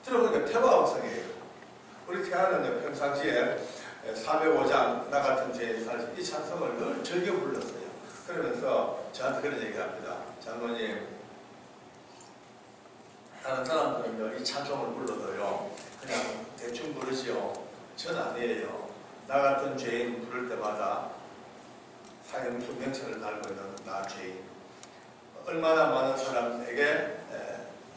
들어보니까 태화 음성이에요. 우리 태화는 평상시에 405장 나 같은 죄인 살지 이 찬송을 늘 즐겨 불렀어요. 그러면서 저한테 그런 얘기를 합니다. 장로님, 다른 사람들은요 이 찬송을 불러도요 그냥 대충 부르지요. 전 아니에요. 나 같은 죄인 부를 때마다 사형수 명칭을 달고 있는 나 죄인, 얼마나 많은 사람에게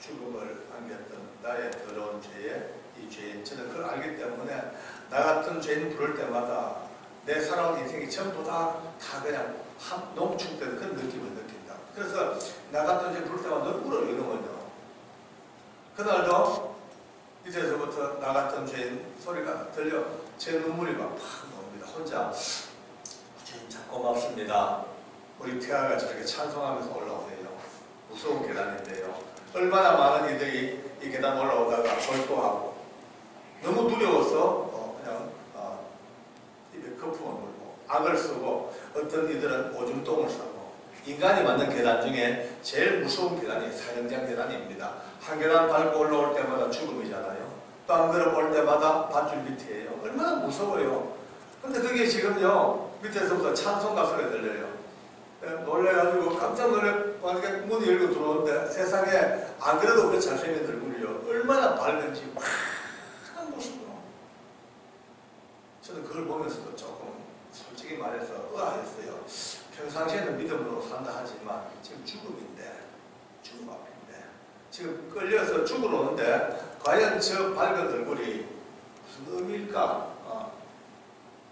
죽음을 안겼던 나의 더러운 죄에 이 죄인, 저는 그걸 알기 때문에 나 같은 죄인 부를 때마다 내 살아온 인생이 전부 다 그냥 농축된 그런 느낌을 느낀다. 그래서 나 같은 죄인 부를 때마다 늘 울어요. 이러면요. 그날도 이제서부터 나 같은 죄인 소리가 들려 제 눈물이 막 나옵니다. 혼자 주님 참 고맙습니다. 우리 태아가 저렇게 찬송하면서 올라오네요. 무서운 계단인데요. 얼마나 많은 이들이 이 계단 올라오다가 절도하고 너무 두려워서 그냥 입에 거품을 물고 악을 쓰고 어떤 이들은 오줌똥을 싸고. 인간이 만든 계단 중에 제일 무서운 계단이 사형장 계단입니다. 한 계단 밟고 올라올 때마다 죽음이잖아요. 또 한 걸음 올 때마다 밧줄 밑이에요. 얼마나 무서워요. 근데 그게 지금요 밑에서부터 찬송가 소리가 들려요. 놀래가지고 깜짝 놀래고 문이 열고 들어오는데 세상에 안 그래도 그 잘생긴 얼굴이요 얼마나 밝은지 막 모습으로. 저는 그걸 보면서도 조금 솔직히 말해서 의아했어요. 평상시에는 믿음으로 산다 하지만 지금 죽음인데, 죽음 앞인데 지금 끌려서 죽으러 오는데 과연 저 밝은 얼굴이 무슨 의미일까?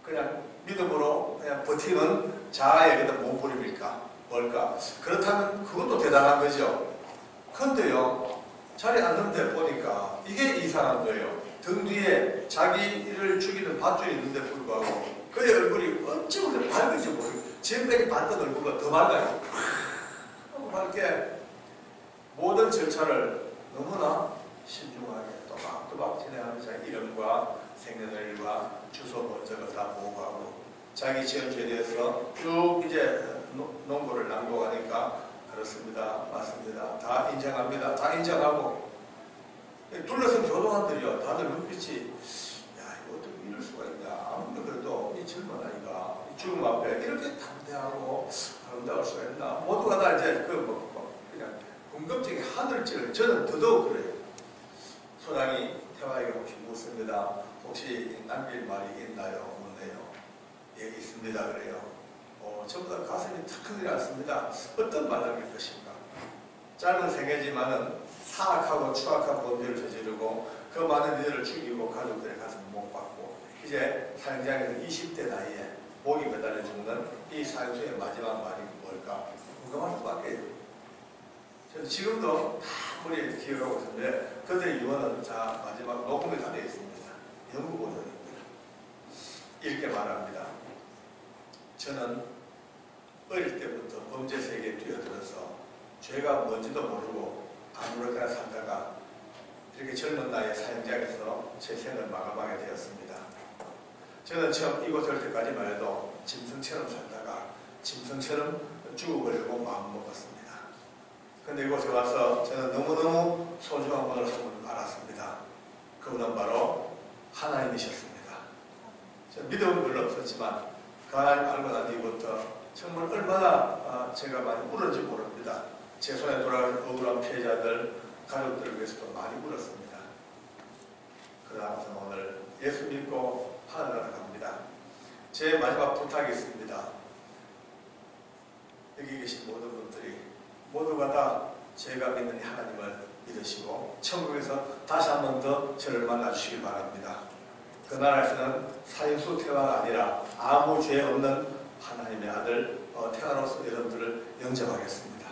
그냥 믿음으로 그냥 버티는 자아의 몸부림일까? 뭘까? 그렇다면 그것도 대단한 거죠. 그런데요 자리에 앉는데 보니까 이게 이상한 거예요. 등 뒤에 자기를 죽이는 밧줄이 있는데 불구하고 그의 얼굴이 어찌 그렇게 밝은지 모르겠어요. 지금까지 봤던 얼굴보다 더 밝아요. 밝게 모든 절차를 너무나 신중하게 또박또박 진행하면서 자기 이름과 생년월일과 주소 번호를 다 보고하고 자기 지은 죄에 대해서 쭉 이제 논고를 낭독하니까 그렇습니다, 맞습니다, 다 인정합니다, 다 인정하고 둘러선 교도관들이요 다들 눈빛이 야 이거 어떻게 이럴 수가 있냐. 아무리 그래도 이 젊은 아이가 이 죽음 앞에 이렇게 담대하고 아름다울 수가 있나. 모두가 다 이제 그냥 궁금증이 하늘을 저는 더더욱 그래요. 소장이 태화에게 혹시 묻습니다. 혹시 남길 말이 있나요? 묻네요. 예, 있습니다. 그래요. 전부 다 가슴이 탁 일어났습니다. 어떤 말 남길 것인가. 짧은 생애지만은 사악하고 추악한 범죄를 저지르고 그 많은 이들을 죽이고 가족들의 가슴을 못 받고 이제 사형장에서 20대 나이에 목이 매달려 죽는 이 사형수의 마지막 말이 뭘까? 궁금할 수밖에요. 저는 지금도 다 머리에 기억하고 있는데 그들의 유언은 자 마지막 녹음에 다 되어 있습니다. 영구 버전입니다. 이렇게 말합니다. 저는 어릴 때부터 범죄 세계에 뛰어들어서 죄가 뭔지도 모르고 아무렇게나 살다가 이렇게 젊은 나이에 사형장에서 제 생을 마감하게 되었습니다. 저는 처음 이곳 올 때까지만 해도 짐승처럼 살다가 짐승처럼 죽어버리려고 마음먹었습니다. 근데 이곳에 와서 저는 너무너무 소중한 분을 한 분 알았습니다. 그분은 바로 하나님이셨습니다. 믿음은 별로 없었지만 그 하나님 알고 난 뒤부터 정말 얼마나 제가 많이 울었는지 모릅니다. 제 손에 돌아가신 억울한 피해자들, 가족들을 위해서도 많이 울었습니다. 그러나서 오늘 예수 믿고 하늘나라 갑니다. 제 마지막 부탁이 있습니다. 여기 계신 모든 분들이 모두가 다 제가 믿는 하나님을 믿으시고 천국에서 다시 한 번 더 저를 만나주시기 바랍니다. 그 나라에서는 사형수 태화가 아니라 아무 죄 없는 하나님의 아들 태화로서 여러분들을 영접하겠습니다.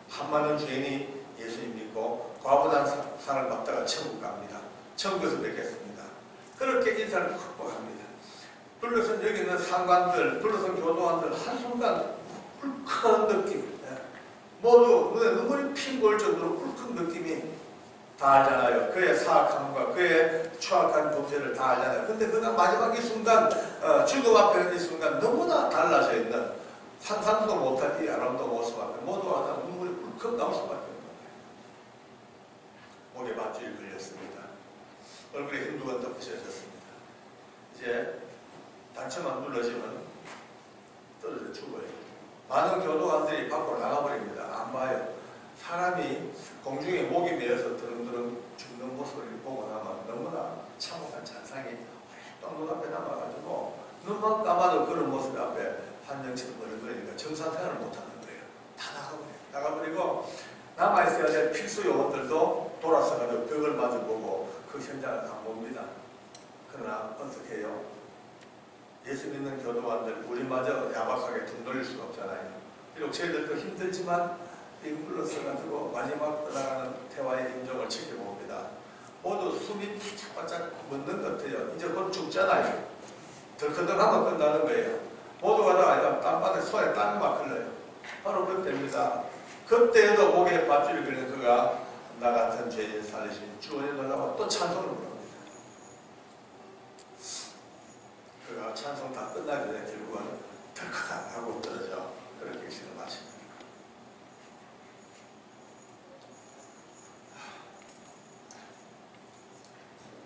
한 많은 죄인이 예수님 믿고 과부단 사랑 받다가 천국 갑니다. 천국에서 뵙겠습니다. 그렇게 인사를 극복합니다. 둘러선 여기 있는 상관들, 둘러선 교도관들 한순간 울컥한 느낌, 모두 눈에 눈물이 핑 돌 정도로 울컥 느낌이 다 알잖아요. 그의 사악함과 그의 추악한 범죄를 다 알잖아요. 근데 그가 마지막 이 순간, 죽음 앞에 있는 이 순간 너무나 달라져 있는 상상도 못할 이 아름다운 모습 앞에 모두가 다 눈물이 울컥 나올 수밖에 없는 거예요. 목에 밧줄이 걸렸습니다. 얼굴에 흰두가 덮으셔졌습니다. 이제 단추만 눌러지면 떨어져 죽어요. 많은 교도관들이 밖으로 나가버립니다. 안 봐요. 사람이 공중에 목이 메어서 드릉드릉 죽는 모습을 보고 나면 너무나 참혹한 잔상이 또 눈앞에 남아가지고 눈만 감아도 그런 모습 앞에 한정처럼 버려버리니까 정상생활을 못하는 거예요. 다 나가버려요. 나가버리고 남아있어야 될 필수 요원들도 돌아서가지고 벽을 마주보고 그 현장을 안 봅니다. 그러나 어떻게 해요? 예수 믿는 교도관들 우리마저 야박하게 등 돌릴 수가 없잖아요. 비록 저희들도 힘들지만 불러서가지고 마지막 떠나가는 태화의 임종을 지켜봅니다. 모두 숨이 바짝 멎는 것 같아요. 이제 곧 죽잖아요. 덜커덕하면 끝나는 거예요. 모두가 다 땀바닥에 손에 땀이 막 흘러요. 바로 그때입니다. 그때에도 목에 밧줄이 걸린 그가 나 같은 죄인 살리신 주 은혜달라고 또 찬송을 부릅니다. 그가 찬송 다 끝나기 전에 결국은 덜커덕 하고 떨어져 그렇게 신을 마십니다.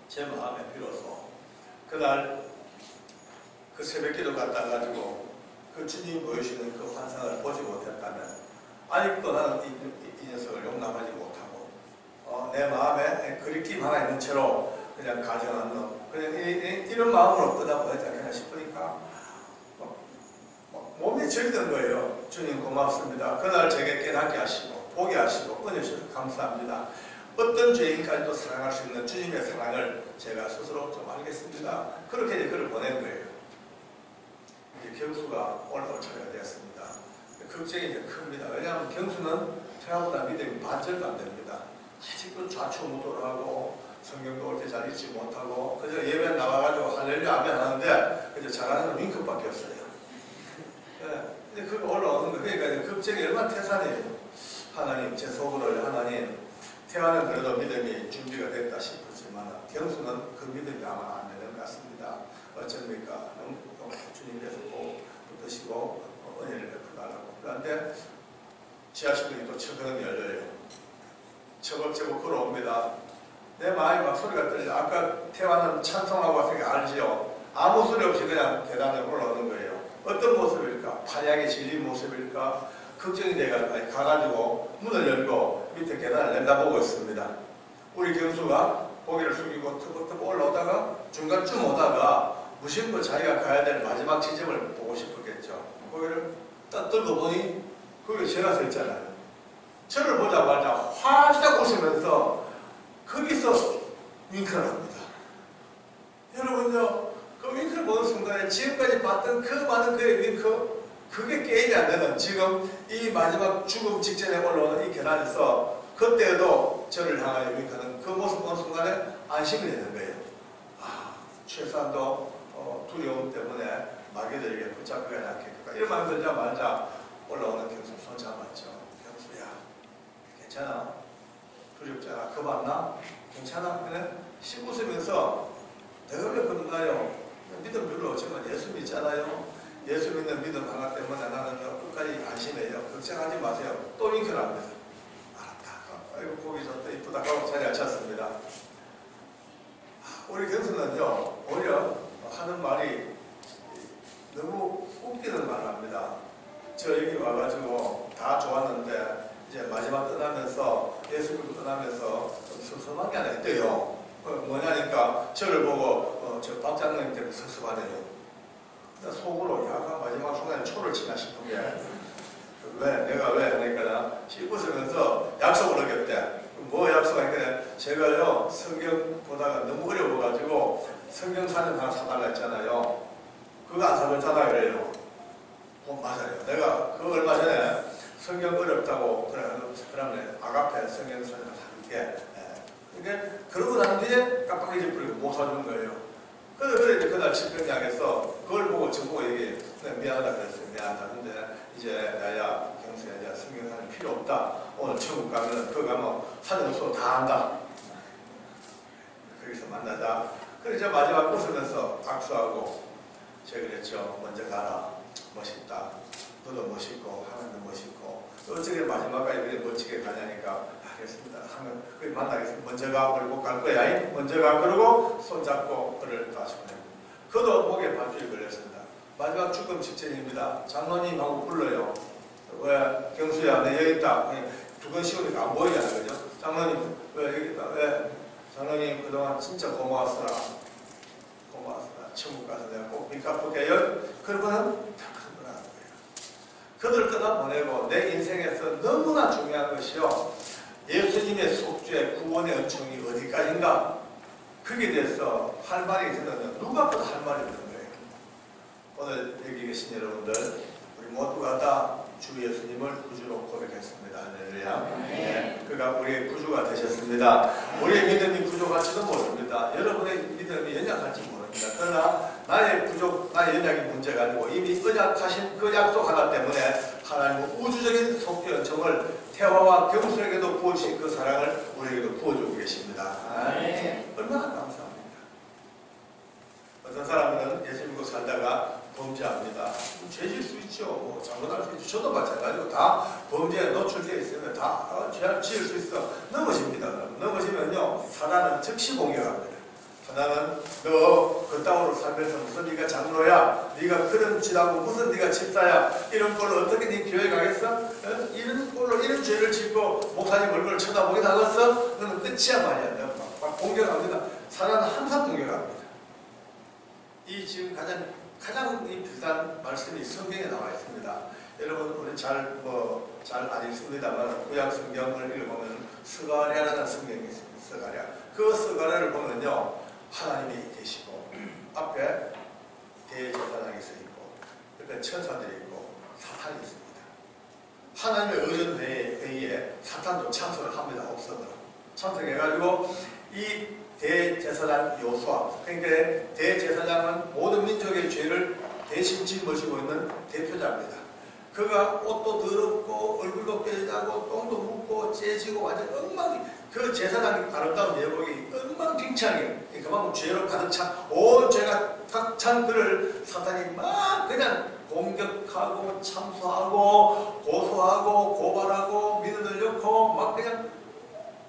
제 마음에 비로소 그날 그 새벽기도 갔다 가지고 그 주님이 보여주시는 그 환상을 보지 못했다면 아직도 나는 이 녀석을 용납하지 못하고 내 마음에 그립낌 하나 있는 채로 그냥 가정한 놈 그냥 이런 마음으로 떠나보내지 않겠나 싶으니까 몸이 절든 거예요. 주님 고맙습니다. 그날 제게 깨닫게 하시고 보게 하시고 은혜 주셔서 감사합니다. 어떤 죄인까지도 사랑할 수 있는 주님의 사랑을 제가 스스로 좀 알겠습니다. 그렇게 이제 그를 보낸 거예요. 이제 경수가 올라올 차례가 되었습니다. 걱정이 이제 큽니다. 왜냐하면 경수는 태아보다 믿음이 반절도 안 됩니다. 아직도 좌충우돌하고 성경도 올 때 잘 읽지 못하고 그저 예배 나와가지고 할렐루야 아멘 하는데 그저 잘하는 건 윙크밖에 없어요. 근데 그거 올라오는 거 그러니까 걱정이 얼마나 태산이에요. 하나님 제 속으로 하나님 태화는 그래도 믿음이 준비가 됐다 싶었지만 경수는 그 믿음이 아마 안 되는 것 같습니다. 어쩝니까? 주님께서 꼭 붙드시고 은혜를 베풀달라고. 그런데 지하실문이 또 처근히 열려요. 처벅처벅 걸어옵니다. 내 마음이 막 소리가 들려. 아까 태화는 찬송하고 왔으니까 알지요. 아무 소리 없이 그냥 계단에 올라오는 거예요. 어떤 모습일까? 판약이 질린 모습일까? 걱정이 돼가 가가지고 문을 열고 밑에 계단을 내다보고 있습니다. 우리 경수가 고개를 숙이고 터벅터벅 올라오다가 중간쯤 오다가 무심코 자기가 가야 될 마지막 지점을 보고 싶었겠죠. 고개를 딱 들고 보니 거기에 제가 서 있잖아요. 저를 보자마자 활짝 웃으면서 거기서 윙크를 합니다. 여러분요, 그 윙크를 보는 순간에 지금까지 봤던 그 많은 그의 윙크 그게 게임이 안 되는 지금 이 마지막 죽음 직전에 올라오는 이 계단에서 그때에도 저를 향하여 윙크하는 그 모습 보는 순간에 안심이 되는 거예요. 최소한도 두려움 때문에 마귀들에게 붙잡히지 않겠다. 이런 마음 들자마자 올라오는 경수 손 잡았죠. 경수야 괜찮아. 두렵잖아. 겁안나? 괜찮아? 그래? 씩 웃으면서 내가 왜 겁나요? 믿음 별로 없지만 예수 믿잖아요. 예수 믿는 믿음 하나 때문에 나는 끝까지 안심해요. 걱정하지 마세요. 또 윙크합니다. 알았다. 아이고 보기 좋다. 이쁘다. 하고 자리 앉혔습니다. 우리 경수는요, 오히려 하는 말이 너무 웃기는 말을 합니다. 저 여기 와가지고 다 좋았는데 이제 마지막 떠나면서 예수 믿고 떠나면서 좀 섭섭한 게 하나 있대요. 뭐냐니까 저를 보고 저 박장로님 때문에 섭섭하네요. 속으로 약간 마지막 순간에 초를 치나 싶은 게 내가 왜 하니까 씹으면서 약속을 하겠대. 뭐 약속하니까 제가요 성경 보다가 너무 어려워가지고 성경사전 하나 사달라 했잖아요. 그거 안 사줬잖아요. 그래요. 맞아요. 내가 그 얼마 전에 성경 어렵다고 그러면 아가페 성경사전 사줄게. 그러니까 그러고 난 뒤에 깜빡이지 버리고 못 사주는 거예요. 그래 그날 집회장에서 그걸 보고 저보고 얘기해. 미안하다 그랬어요. 미안하다. 근데 이제 나야 경수야 이제 성경사전 필요 없다. 오늘 천국 가면 그거 가면 사전 없어도 다 한다. 거기서 만나자. 그래서 이제 마지막 웃으면서 박수하고 제가 그랬죠. 먼저 가라. 멋있다. 너도 멋있고 하나님도 멋있고 어떻게 마지막까지 그래 멋지게 가냐니까 알겠습니다. 하면 그 만나겠습니다. 먼저 가. 그리고 갈 거야. 먼저 가. 그러고 손잡고 그를 다시 보내고 그도 목에 반줄이 걸렸습니다. 마지막 죽음 직전입니다. 장로님하고 불러요. 왜 경수야 내 여기 있다. 두건 씌우니까 안 보이잖아. 그죠? 장로님 왜 여기 있다. 왜 장로님 그동안 진짜 고마웠어라. 고마웠어라. 천국 가서 내가 꼭 빚 갚을게요. 그러고는 그들 떠나보내고 내 인생에서 너무나 중요한 것이요. 예수님의 속죄 구원의 은총이 어디까지인가? 거기에 대해서 할 말이 있는데 누가 보다 할 말이 없는 거예요. 오늘 여기 계신 여러분들 우리 모두가 다 주 예수님을 구주로 고백했습니다. 할렐루야. 네. 그가 우리의 구주가 되셨습니다. 우리의 믿음이 부족할지도 모릅니다. 여러분의 믿음이 연약할지 모릅니다. 그러나 나의 부족, 나의 연약이 문제가 아니고 이미 언약하신 그 약속 하나 때문에 하나님은 우주적인 속죄 은총을 태화와 경수에게도 부어주신 그 사랑을 우리에게도 부어주고 계십니다. 네. 얼마나 감사합니다. 어떤 사람은 예수 믿고 살다가 범죄합니다. 죄질 수 있죠. 뭐 잘못할 수 있죠. 저도 마찬가지고 다 범죄에 노출되어 있으면 다 죄를 지을 수 있어. 넘어집니다. 넘어지면요 사단은 즉시 공격합니다. 사단은 너 그따위로 살면서 무슨 네가 장로야, 네가 그런 짓하고 무슨 네가 집사야, 이런 걸로 어떻게 네 교회 가겠어? 이런 걸로 이런 죄를 짓고 목사님 얼굴을 쳐다보게 나갔어? 너는 끝이야 말이야. 막 공격합니다. 사단은 항상 공격합니다. 이 지금 가장 이 비슷한 말씀이 성경에 나와 있습니다. 여러분 우리 잘 안 읽습니다만 구약 성경을 읽어보면 스가랴라는 성경이 있습니다. 스가랴. 그 스가랴를 보면요 하나님이 계시고 앞에 대제사장이 서 있고 옆에 천사들이 있고 사탄이 있습니다. 하나님의 의전 회의에 사탄도 참석을 합니다. 없어도 참석해가지고 이 대제사장 요수아, 그러니까 대제사장은 모든 민족의 죄를 대신 짊어지고 있는 대표자입니다. 그가 옷도 더럽고 얼굴도 깨지고 똥도 묻고 째지고 완전 그 제사장의 아름다운 예복이 엉망진창이에요. 그만큼 죄로 가득 찬 온 죄가 탁 찬 그를 사탄이 막 그냥 공격하고 참소하고 고소하고 고발하고 민원을 넣고 막 그냥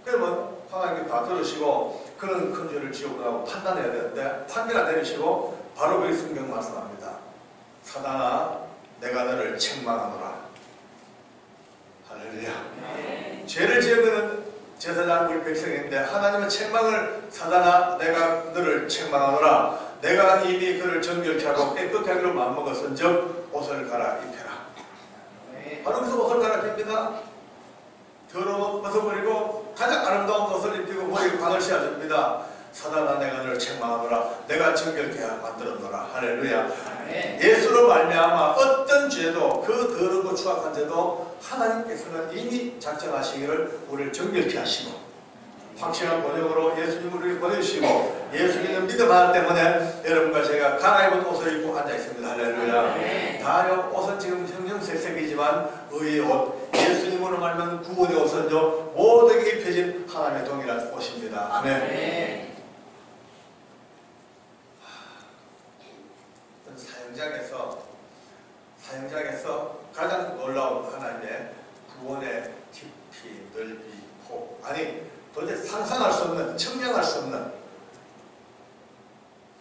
그러면 하나님께 다 들으시고 그런 큰 죄를 지옥으로 하고 판단해야 되는데 판결을 내리시고 바로 그 성경 말씀합니다. 사단아 내가 너를 책망하노라. 할렐루야. 네. 죄를 지으면 제사장 우리 백성인데 하나님은 책망을 사단아 내가 너를 책망하노라. 내가 이미 그를 정결케 하고 깨끗게 하기로 마음먹었은즉 옷을 갈아입혀라. 네. 바로 그래서 옷을 갈아입힙니다. 더러운 옷을 버리고 가장 아름다운 옷을 입히고 머리에 광을 씌워줍니다. 사단아 내가 너를 책망하노라. 내가 정결케 만들었노라. 할렐루야. 네. 예수로 말미암아 어떤 죄도 그 더럽고 추악한 죄도 하나님께서는 이미 작정하시기를 우리를 정결케 하시고 확실한 번역으로 예수님을 우리 보내주시고 예수 믿는 믿음 하나 때문에 여러분과 제가 갈아입은 옷을 입고 앉아 있습니다. 할렐루야. 네. 다 옷은 지금 형형색색이지만 의의 옷 예수님 예수님으로 말하면 구원의 옷은요 모두에게 입혀진 하나님의 동일한 옷입니다. 아멘. 사형장에서 가장 놀라운 하나님의 구원의 깊이, 넓이, 폭, 아니 도대체 상상할 수 없는, 측량할 수 없는,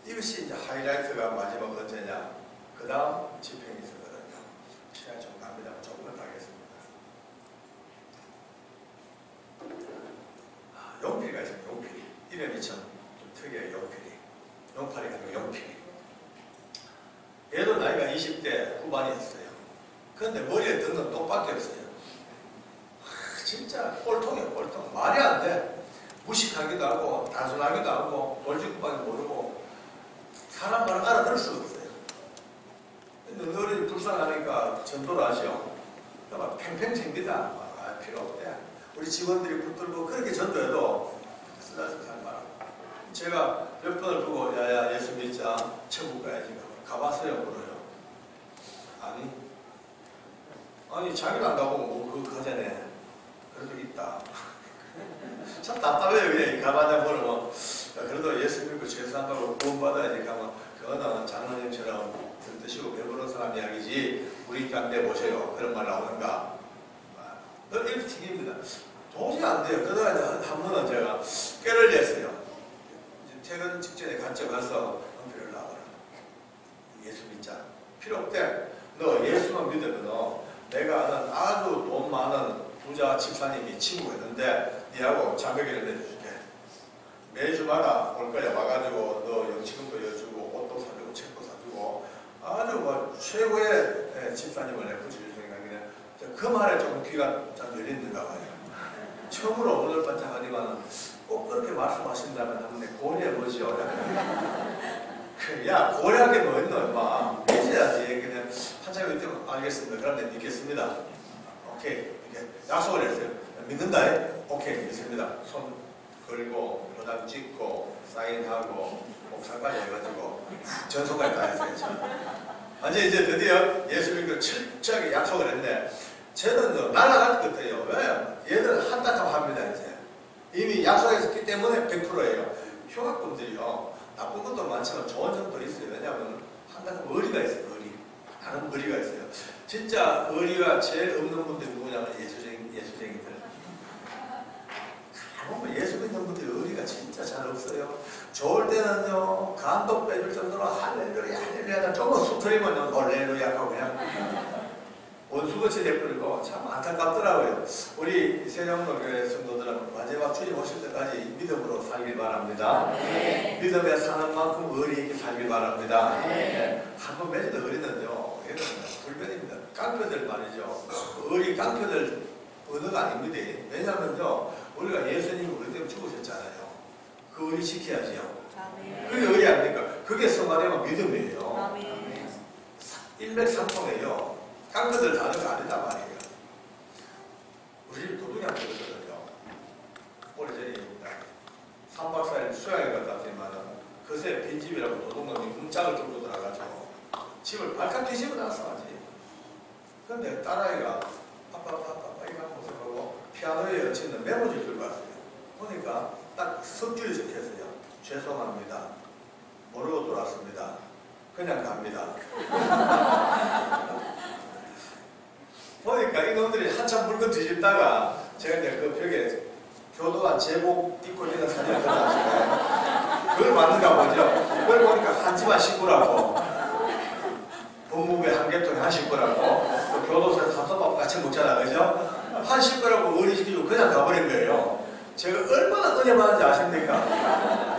이것이 이제 하이라이트가 마지막 언제냐? 그 다음 집행이 있었거든요. 시간이 좀 갑니다. 조금만 더 하겠습니다. 용필이가 있습니다. 용필이. 이름이 좀 특이해요. 용필이. 용팔이가 아니고 용필이. 얘도 나이가 20대 후반이었어요. 그런데 머리에 든 건 똑밖에 없어요. 진짜 꼴통이에요. 꼴통. 말이 안 돼. 무식하기도 하고 단순하기도 하고 돌직구밖에 모르고 사람 말을 알아들을 수가 없어요. 근데 어른이 불쌍하니까 전도를 하죠. 그러니까 팽팽 튕기다. 필요 없대. 우리 직원들이 붙들고 그렇게 전도해도 쓰다쓰다 말. 제가 몇 번을 보고 야야 예수 믿자 천국 가야지. 가봤어요? 물어요. 아니 자기는 안 가보고 뭐 그거 가자네. 그래도 있다. 참 답답해요. 그냥 가봐야 모르고 그래도 예수 믿고 죄수한다고 구원받아야지. 가면 그거는 장로님처럼 들드시고 배부른 사람 이야기지 우리 깡대 보세요. 그런 말 나오는가? 늘 이렇게 튀깁니다. 도저히 안 돼요. 그러다가 한 번은 제가 꾀를 냈어요. 퇴근 직전에 간접 가서 필요를 나와라. 예수 믿자. 필요 없대. 너 예수만 믿으면 내가 아는 아주 돈 많은 부자 집사님이 친구가 있는데 니하고 장가기를 내줄게. 매주마다 올 거야. 와가지고 너 영치금도 여주고 옷도 사주고 책도 사주고 아주 뭐 최고의 집사님을 내가 붙여줄 생각이네. 그 말에 조금 귀가 좀 열리는가 봐요. 처음으로 오늘 반짝하지만은 꼭 그렇게 말씀하신다면 한번 고려해보지요. 야 고려할 게 뭐 있노 임마. 믿어야지. 그냥 한참 있으면 알겠습니다. 그럼 내가 믿겠습니다. 오케이. 이렇게 약속을 했어요. 믿는다. 오케이 믿습니다. 손 걸고 도장 찍고 사인하고 목사까지 해가지고 전소까지 다 했어요. 완전 이제 드디어 예수 믿고 철저하게 약속을 했는데 저는 날아갈 것 같아요. 왜? 얘들은 한다고 합니다. 이제 이미 약속했기 때문에 100%예요. 흉악범들이요. 나쁜 것도 많지만 좋은 점도 있어요. 왜냐하면 한다고 의리가 있어요. 의리. 나는 의리가 있어요. 진짜 의리가 제일 없는 분들이 누구냐면 예수쟁이들. 가보면 예수 믿는 분들이 의리가 진짜 잘 없어요. 좋을 때는요 감독 빼줄 정도로 할렐루야 할렐루야 조금 수트리면 할렐루야 하고 그냥 원수같이 돼버리고 참 안타깝더라고요. 우리 세종로교회 성도들은 마지막 주님 오실 때까지 믿음으로 살길 바랍니다. 네. 믿음에 사는 만큼 의리 있게 살길 바랍니다. 네. 한번 맺은 의리는요 얘는 불변입니다. 깡패들 말이죠. 의리 깡패들 언어가 아닙니다. 왜냐하면요 우리가 예수님이 우리 때문에 죽으셨잖아요. 그 의리 지켜야죠. 그게 의리 아닙니까? 그게 성화되면 믿음이에요. 일맥상통해요. 깡패들 다른 거 아니다 말이에요. 우리 집 도둑이 안 되거든요. 오래전입니다. 3박 4일 수양에 갔다 왔지만은 그새 빈집이라고 도둑놈이 문짝을 뚫고 들어가가지고 집을 발칵 뒤집어 놨어 아직. 근데 딸아이가 아빠 이거 한번 보고 피아노에 얹혀있는 메모지를 들고 왔어요. 보니까 딱 석줄이 적혀있어요. 죄송합니다. 모르고 들어왔습니다. 그냥 갑니다. 보니까 이놈들이 한참 물건 뒤집다가 제가 이제 그 벽에 교도관 제복 입고 있는 사진을 걸어놨어요. 그걸 맞는가 보죠. 그걸 보니까 한 집안 식구라고 법무부에 한 개통에 한 식구라고 그 교도소에서 삼선밥 같이 먹잖아 그죠? 한 식구라고 의리시키고 그냥 가버린 거예요. 제가 얼마나 은혜 받는지 아십니까?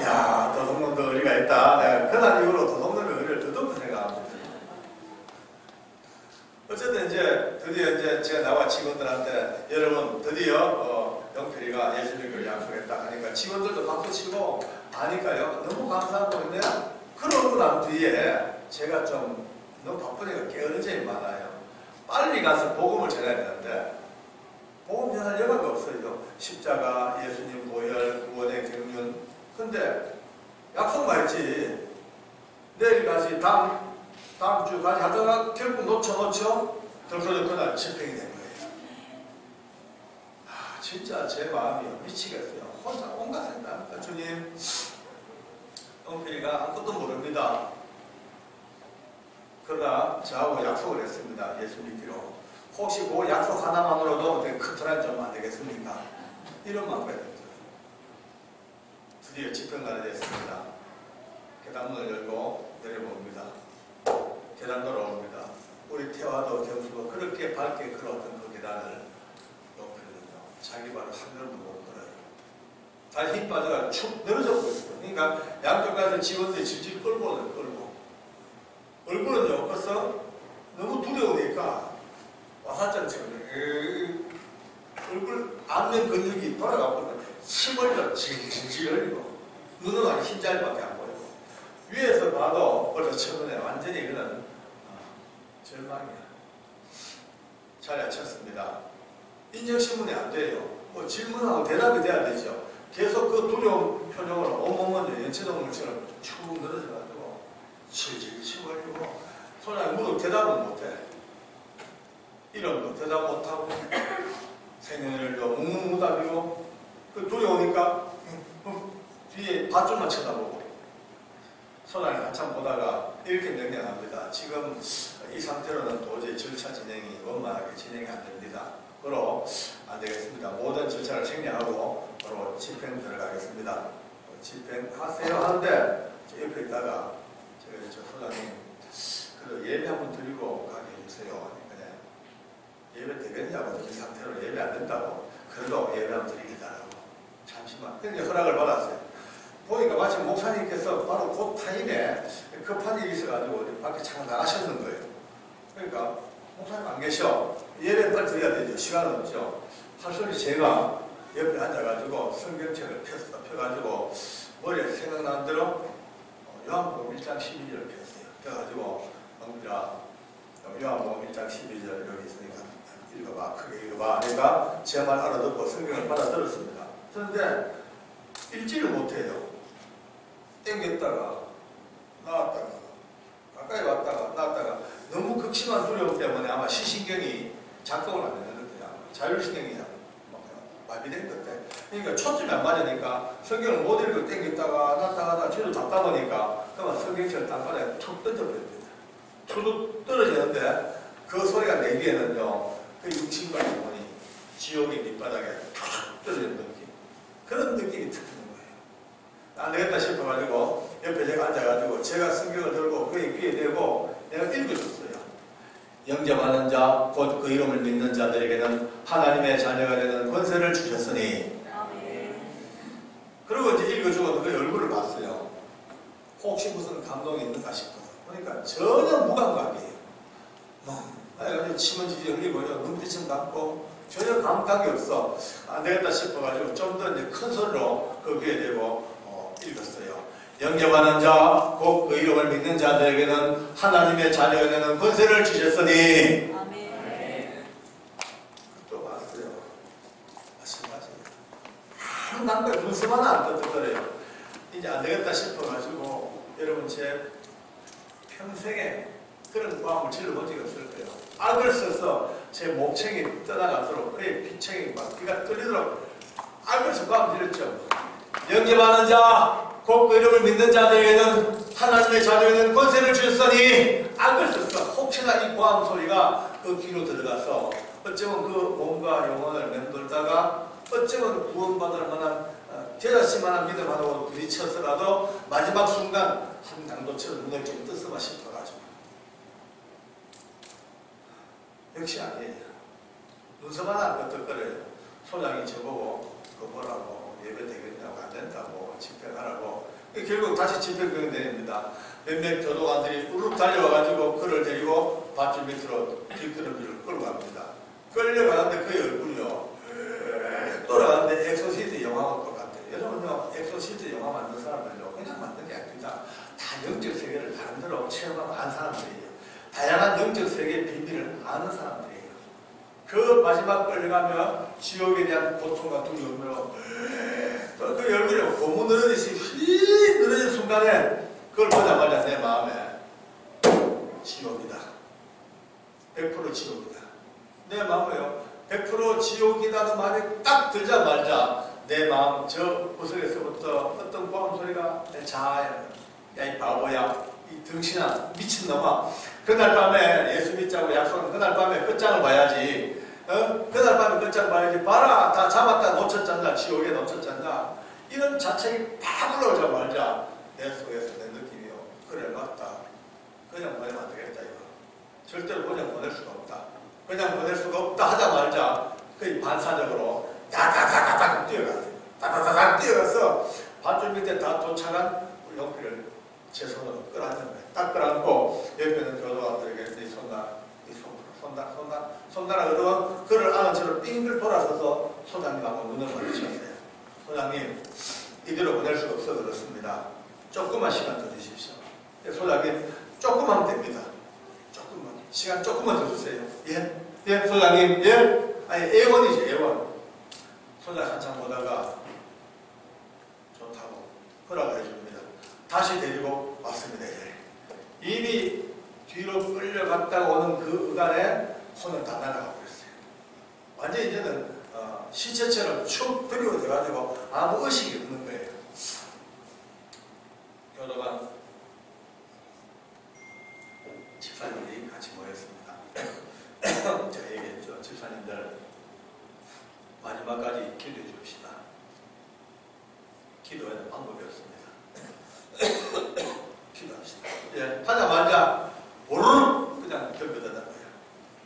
야 도둑놈도 의리가 있다. 내가 그날 이후로 도둑놈의 의리를 더듬고 생각합니다. 어쨌든 이제 드디어 이제 제가 나와 직원들한테 여러분 드디어 영필이가 예수 믿기를 약속했다 하니까 직원들도 박수 치고 하니까요 너무 감사하고 있는데 그러고 난 뒤에 제가 좀 너무 바쁘니까 게으른 점이 많아요. 빨리 가서 복음을 전해야 되는데 복음 전할 여가가 없어요. 십자가, 예수님 보혈, 구원의 경륜. 근데 약속만 했지 내일 가지 다음 주 가지 하다가 결국 놓쳐 덜커덕 그날 집행이 된 거예요. 진짜 제 마음이 미치겠어요. 혼자 온갖 생각합니다. 주님, 영필이가 아무것도 모릅니다. 그러나 저하고 약속을 했습니다. 예수 믿기로. 혹시 그 약속 하나만으로도 큰 트라이 좀 안 되겠습니까? 이런 마음이 들었어요. 드디어 집행관이 됐습니다. 계단문을 열고 내려봅니다. 계단 돌아옵니다. 우리 태화도 경수도 그렇게 밝게 걸어왔던 그 계단을 높이거든요. 자기 발을 한 걸음도 못 걸어요. 다리 힘 빠져가 축 늘어져 버렸어요. 그러니까 양쪽 가서 지원대 질질 끌고 끌고 얼굴은요 벌써 너무 두려우니까 와사장처럼 얼굴 안면 근육이 돌아가고 침 흘려 질질 흘리고 눈은 아니 흰자리밖에 안 보이고 위에서 봐도 벌써 처음에 완전히 그는 절망이야. 자리에 쳤습니다. 인정신문이 안 돼요. 뭐 질문하고 대답이 돼야 되죠. 계속 그 두려운 표정으로 온몸은 연체동물처럼 축 늘어져가지고 질질 침 흘리고 소장이 물어 대답은 못해. 이름도 대답 못하고 생년월일도 묵묵무답이고 그 두려우니까 뒤에 밧줄만 쳐다보고 소장이 한참 보다가 이렇게 명령합니다. 지금 이 상태로는 도저히 절차 진행이 원만하게 진행이 안 됩니다. 그로 안 되겠습니다. 모든 절차를 생략하고 바로 집행 들어가겠습니다. 집행하세요 하는데 저 옆에 있다가 저 소장님 그 예배 한번 드리고 가게 해주세요. 예배 되겠냐고 이 상태로 예배 안 된다고 그래도 예배 한번 드리겠다라고 잠시만 그런데 허락을 받았어요. 보니까 마치 목사님께서 바로 그 타임에 급한 일이 있어가지고 밖에 잠깐 나가셨는 거예요. 그러니까 목사님 안 계셔. 예배 빨리 드려야 되죠. 시간은 없죠. 할 소리 제가 옆에 앉아가지고 성경책을 펴가지고 머리에 생각나는 대로 요한복음 1장 12절을 폈어요. 펴가지고 영필아 요한복음 1장 12절 여기 있으니까 읽어봐. 크게 읽어봐. 내가 제 말 알아듣고 성경을 받아들었습니다. 그런데 읽지를 못해요. 땡겼다가 나왔다가 가까이 왔다가 나왔다가 너무 극심한 두려움 때문에 아마 시신경이 작동을 안 되는 거야. 자율신경이 마비된 것 같아. 그러니까 초점이 안 맞으니까 성경을 못 읽고 땡겼다가 나왔다가 뒤로 답답하니까 그러면 성경책을 땅바닥에 툭 던져버립니다. 툭 떨어지는데 그 소리가 내기에는요 그 육신과 영혼이 지옥의 밑바닥에 툭 떨어지는 느낌. 그런 느낌이 탁 드는 거예요. 안 되겠다 싶어가지고 옆에 제가 앉아가지고 제가 성경을 들고 그의 귀에 대고 내가 읽어줬어요. 영접하는 자, 곧 그 이름을 믿는 자들에게는 하나님의 자녀가 되는 권세를 주셨으니. 그리고 이제 읽어주고 그 얼굴을 봤어요. 혹시 무슨 감동이 있는가 싶어서. 그러니까 전혀 무감각이에요. 아니, 침은 지지 흘리고요. 눈빛은 감고 전혀 감각이 없어. 안 되겠다 싶어가지고 좀 더 이제 큰 소리로 그 귀에 대고 읽었어요. 영접하는 자, 곧 그 이름을 믿는 자들에게는 하나님의 자녀가 되는 권세를 주셨으니. 아멘. 또 봤어요. 마찬가지예요. 한남과 눈썹 하나 안 떴더래요. 이제 안 되겠다 싶어가지고 여러분 제 평생에 그런 마음을 질러본 적이 없을 거예요. 악을 써서 제 목청이 떠나가도록 그의 비청이 막 귀가 뚫리도록 악을 써서 마음을 질렀죠. 영접하는 자, 곧 그 이름을 믿는 자들에게는 하나님의 자녀에는 권세를 주셨으니. 악을 썼어. 혹시나 이 고함 소리가 그 귀로 들어가서 어쩌면 그 몸과 영혼을 맴돌다가 어쩌면 구원받을 만한 제자씨만한 믿음 하나로 부딪혀서라도 마지막 순간 한 강도처럼 눈을 좀 떴으면 싶어가지고 역시 아니에요. 눈썹 하나 끄덕거려요. 소장이 저보고 그거 뭐라고 예배 되겠냐고 안 된다고 집행하라고. 결국 다시 집행병 내립니다. 몇몇 교도관들이 우르르 달려와가지고 그를 데리고 밧줄 밑으로 뒷걸음질을 끌고 갑니다. 끌려가는데 그의 얼굴이요 돌아가는데 엑소시스트 영화와 똑같아요. 여러분요 엑소시스트 영화 만든 사람들요 그냥 만든 게 아닙니다. 다 영적 세계를 나름대로 체험하고 아는 사람들이에요. 다양한 영적 세계의 비밀을 아는 사람들이에요. 그 마지막 끌려가면 지옥에 대한 고통과 두려움으로 그 얼굴이 고무 늘어지듯이 휙 늘어진 순간에 그걸 보자마자 내 마음에 지옥이다. 100% 지옥이다. 내 마음에요. 100% 지옥이라는 말이 딱 들자마자 내 마음 저 구석에서부터 어떤 고함 소리가 자야 이 바보야 이 등신아 미친놈아 그날 밤에 예수 믿자고 약속한 그날 밤에 끝장을 봐야지 그날 밤에 끝장 봐야지 봐라 다 잡았다 놓쳤잖아 지옥에 놓쳤잖아 이런 자책이 팍 올라오자마자 내 속에서 내 느낌이요 그래 맞다 그냥 보내면 안 되겠다 이거 절대로 그냥 보낼 수가 없다 그냥 보낼 수가 없다 하자마자 거의 반사적으로 다다다다닥 뛰어갔어요 다다다닥 뛰어가서 밧줄 밑에 다 도착한 우리 영필을 제 손으로 끌어안는 거예요 딱 끌어안고 옆에 있는 교도관들에게 네 손나라 그러면 그를 안은 채로 빙글 돌아서서 소장님하고 눈을 마주쳤어요 소장님 이대로 보낼 수가 없어 그렇습니다 조금만 시간 더 주십시오 소장님 조금만 됩니다 조금만 시간 조금만 더 주세요 예? 예 소장님 예? 아니 애원이지 애원 소장 한참 보다가 좋다고 허락을 해줍니다 다시 데리고 왔습니다 이미 뒤로 끌려갔다 오는 그 의간에 손은 다 날아가 버렸어요 완전히 이제는 시체처럼 축 드리워져가지고 아무 의식이 없는 거예요 교도관 집사님들이 같이 모였습니다 제가 얘기했죠 집사님들 마지막까지 기도해 줍시다 기도에는 방법이 없습니다 기도합시다 예, 하자마자 오르륵 그냥 덤벼드는 거예요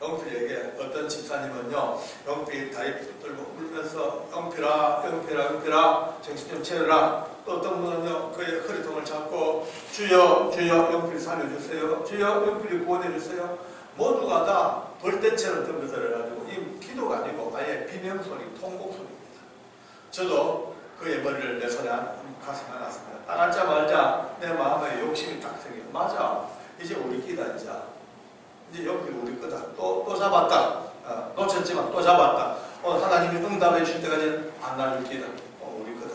영필에게 어떤 집사님은요 영필이 다리 붙들고 울면서 영필아 정신 좀 차려라 또 어떤 분은요 그의 허리통을 잡고 주여 영필 살려주세요 주여 영필이 구원해주세요 모두가 다 벌떼처럼 덤벼들어가지고 이 기도가 아니고 아예 비명소리 통곡소리입니다 저도 그의 머리를 내 손에 가슴에 안았습니다 딱 앉자마자 내 마음에 욕심이 딱 생겨 맞아 이제 우리 끼다 이제 영필 우리 거다 또 잡았다 놓쳤지만 또 잡았다 오늘 하나님이 응답해 주실 때까지 안 놔줄 끼다 우리 거다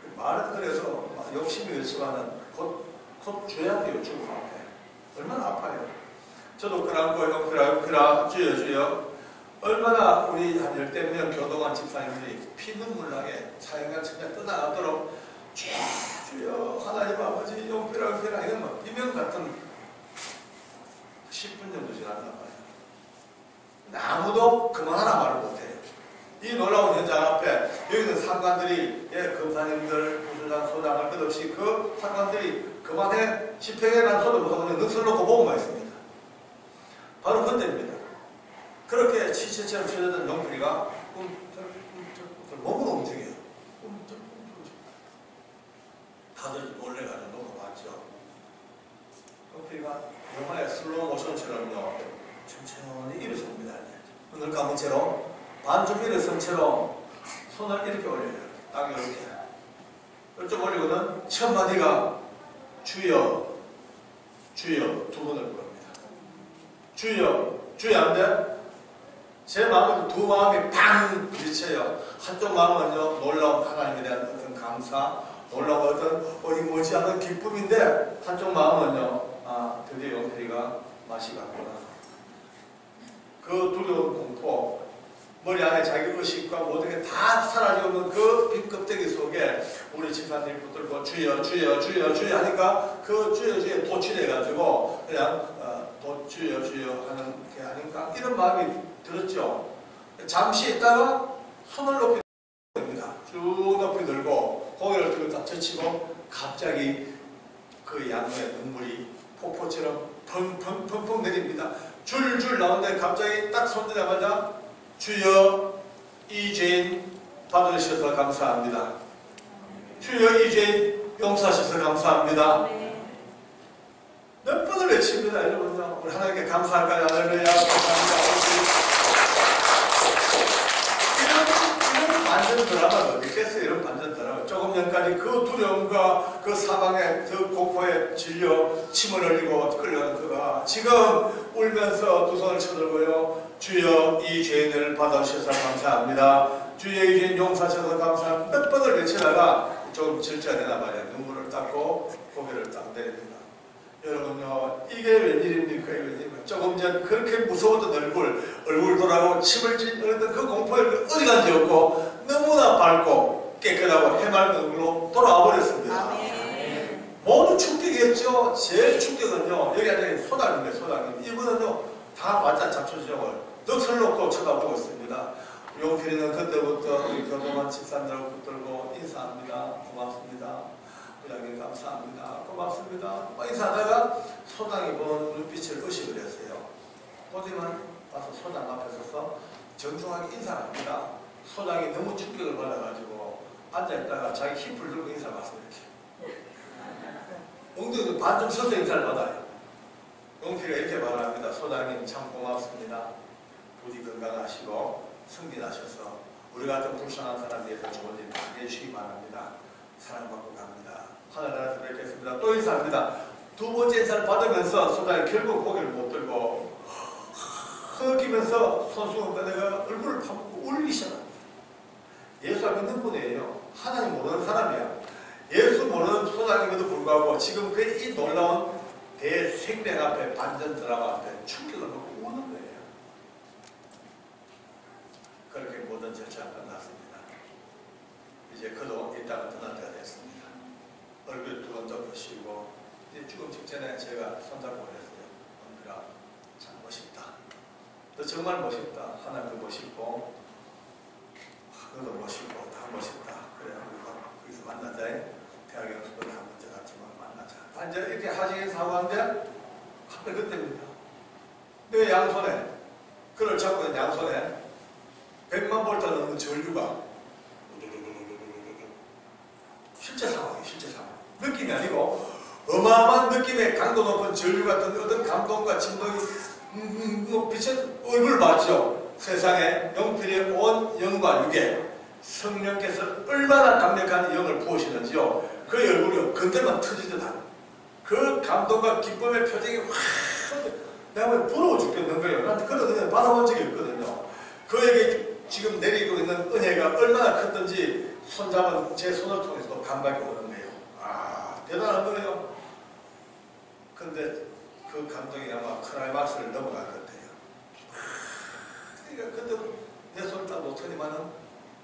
그 말은 그래서 욕심이 있지만은 곧 줘야 돼요 죽음 앞에 얼마나 아파요 저도 그런 거 영필아 주여 얼마나 우리 한 10명 교도관 집사님들이 피눈물 나게 사형장 천장 떠나가도록 주여 하나님 아버지 영필아 이런 뭐 비명 같은 10분 정도 지났단 말이에요. 아무도 그만하라 말을 못해요. 이 놀라운 현장 앞에 여기는 상관들이 검사님들 부소장 소장할 것 없이 그 상관들이 그만해 집행에 난소도 못하고 그냥 넋을 놓고 보고만 있습니다. 바로 그때입니다. 그렇게 시체처럼 쳐졌던 영필이가 몸으로 움직여요. 다들 놀래가지고 넘어갔죠. 영필이가 영화의 슬로우 모션처럼요 천천히 일어섭니다. 눈을 감은 채로 반쯤 일어선 채로 손을 이렇게 올려요. 딱 이렇게 이쪽 올리고는 첫 마디가 주여 두 번을 부릅니다. 주여 한데 제 마음은 두 마음이 팡 부딪혀요. 한쪽 마음은요 놀라운 하나님에 대한 어떤 감사 놀라운 어떤 어리머지 않은 기쁨인데 한쪽 마음은요 드디어 영필이가 맛이 갔구나. 그 두려운 공포 머리 안에 자기 의식과 모든 게 다 사라지고 있는 그 빈 껍데기 속에 우리 집사님 붙들고 주여 하니까 그 주여에 도취돼가지고 그냥 주여 하는 게 아닌가 이런 마음이 들었죠. 잠시 있다가 손을 높이 듭니다. 쭉 높이 들고 고개를 들고 딱 젖히고 갑자기 그 양의 눈물이 폭포처럼 펑펑 내립니다. 줄줄 나오는데 갑자기 딱 손들자마자 주여 이 죄인 받으셔서 감사합니다. 주여 이 죄인 용서하셔서 감사합니다. 몇 번을 외칩니다. 여러분요. 우리 하나님께 감사할까요? 할렐루야. 감사합니다. 이런 반전 드라마가 어디 있겠어요? 이런 반전 드라마. 조금 전까지 그 두려움과 그 사방의 그 공포에 질려 침을 흘리고 끌려가는 그가 지금 울면서 두 손을 쳐들고요. 주여 이 죄인을 받아주셔서 감사합니다. 주여 이 죄인 용서하셔서 감사합니다. 몇 번을 외치다가 조금 질주가 되나 말이야. 눈물을 닦고 고개를 딱 내립니다. 여러분요, 이게 웬일입니까? 조금 전 그렇게 무서웠던 얼굴 돌아가고 침을 찔렀던 그 공포를 어디 간지 없고 너무나 밝고 깨끗하고 해맑은 얼굴로 돌아와 버렸습니다. 모두 충격이었죠. 제일 충격은요, 여기 앉아있는 소장님인데, 소장님. 이분은요, 다 완전 잡초지종을 넋을 놓고 쳐다보고 있습니다. 용필이는 그때부터 우리 교도관 집사님들하고 붙들고 인사합니다. 고맙습니다. 부장님 감사합니다. 고맙습니다. 인사하다가 소장이 보는 눈빛을 의식을 했어요. 보지만 와서 소장 앞에 서서 정중하게 인사를 합니다. 소장이 너무 충격을 받아가지고 앉아있다가 자기 힙을 들고 인사를 받습니다. 엉덩이도 반쯤 서서 인사를 받아요. 용필이가 이렇게 말합니다. 소장님 참 고맙습니다. 부디 건강하시고 승진하셔서 우리 같은 불쌍한 사람들에게 좋은 일 많이 해주시기 바랍니다. 사랑받고 갑니다. 하늘나라에서 뵙겠습니다. 또 인사합니다. 두 번째 인사를 받으면서 소장이 결국 고개를 못 들고 흑이면서 손수건 꺼내가 얼굴을 파묻고 울기 시작합니다. 예수가 믿는 분이에요. 하나님 모르는 사람이야. 예수 모르는 소장님에도 불구하고 지금 그 이 놀라운 대생명 앞에 반전 드라마 앞에 충격을 받고 우는 거예요. 그렇게 모든 절차가 끝났습니다. 이제 그도 이 땅을 떠날 때가 됐습니다. 얼굴 두 번 덮으시고 이제 죽음 직전에 제가 손잡고 그랬어요. 은필아 참 멋있다. 너 정말 멋있다. 하나님도 멋있고 너도 멋있고 다 멋있다. 그래 우리가 거기서 만나자. 대학에 가서도 다 먼저 갔지만 만나자. 다 이제 이렇게 하시면서 하고 하는데 갑자기 그때입니다. 내 양손에 그를 잡고 있는 양손에 100만 볼트 넘는 전류가 실제 상황이에요. 실제 상황. 느낌이 아니고 어마어마한 느낌의 강도 높은 전류 같은 어떤 감동과 진동이 빛의 얼굴을 봤죠. 세상에 용필의 온 영과 육에 성령께서 얼마나 강력한 영을 부으시는지요. 그 얼굴이 건들만 터지듯 하는 그 감동과 기쁨의 표정이 확 내가 부러워 죽겠는 거예요. 나한테 그런 은혜를 받아본 적이 없거든요. 그에게 지금 내리고 있는 은혜가 얼마나 컸던지 손잡은 제 손을 통해서도 감각이 오는 거예요. 아 대단한 거예요. 근데 그 감동이 아마 클라이막스를 넘어간 것 같아요. 그러니까 그때 내 손을 딱 놓더니만은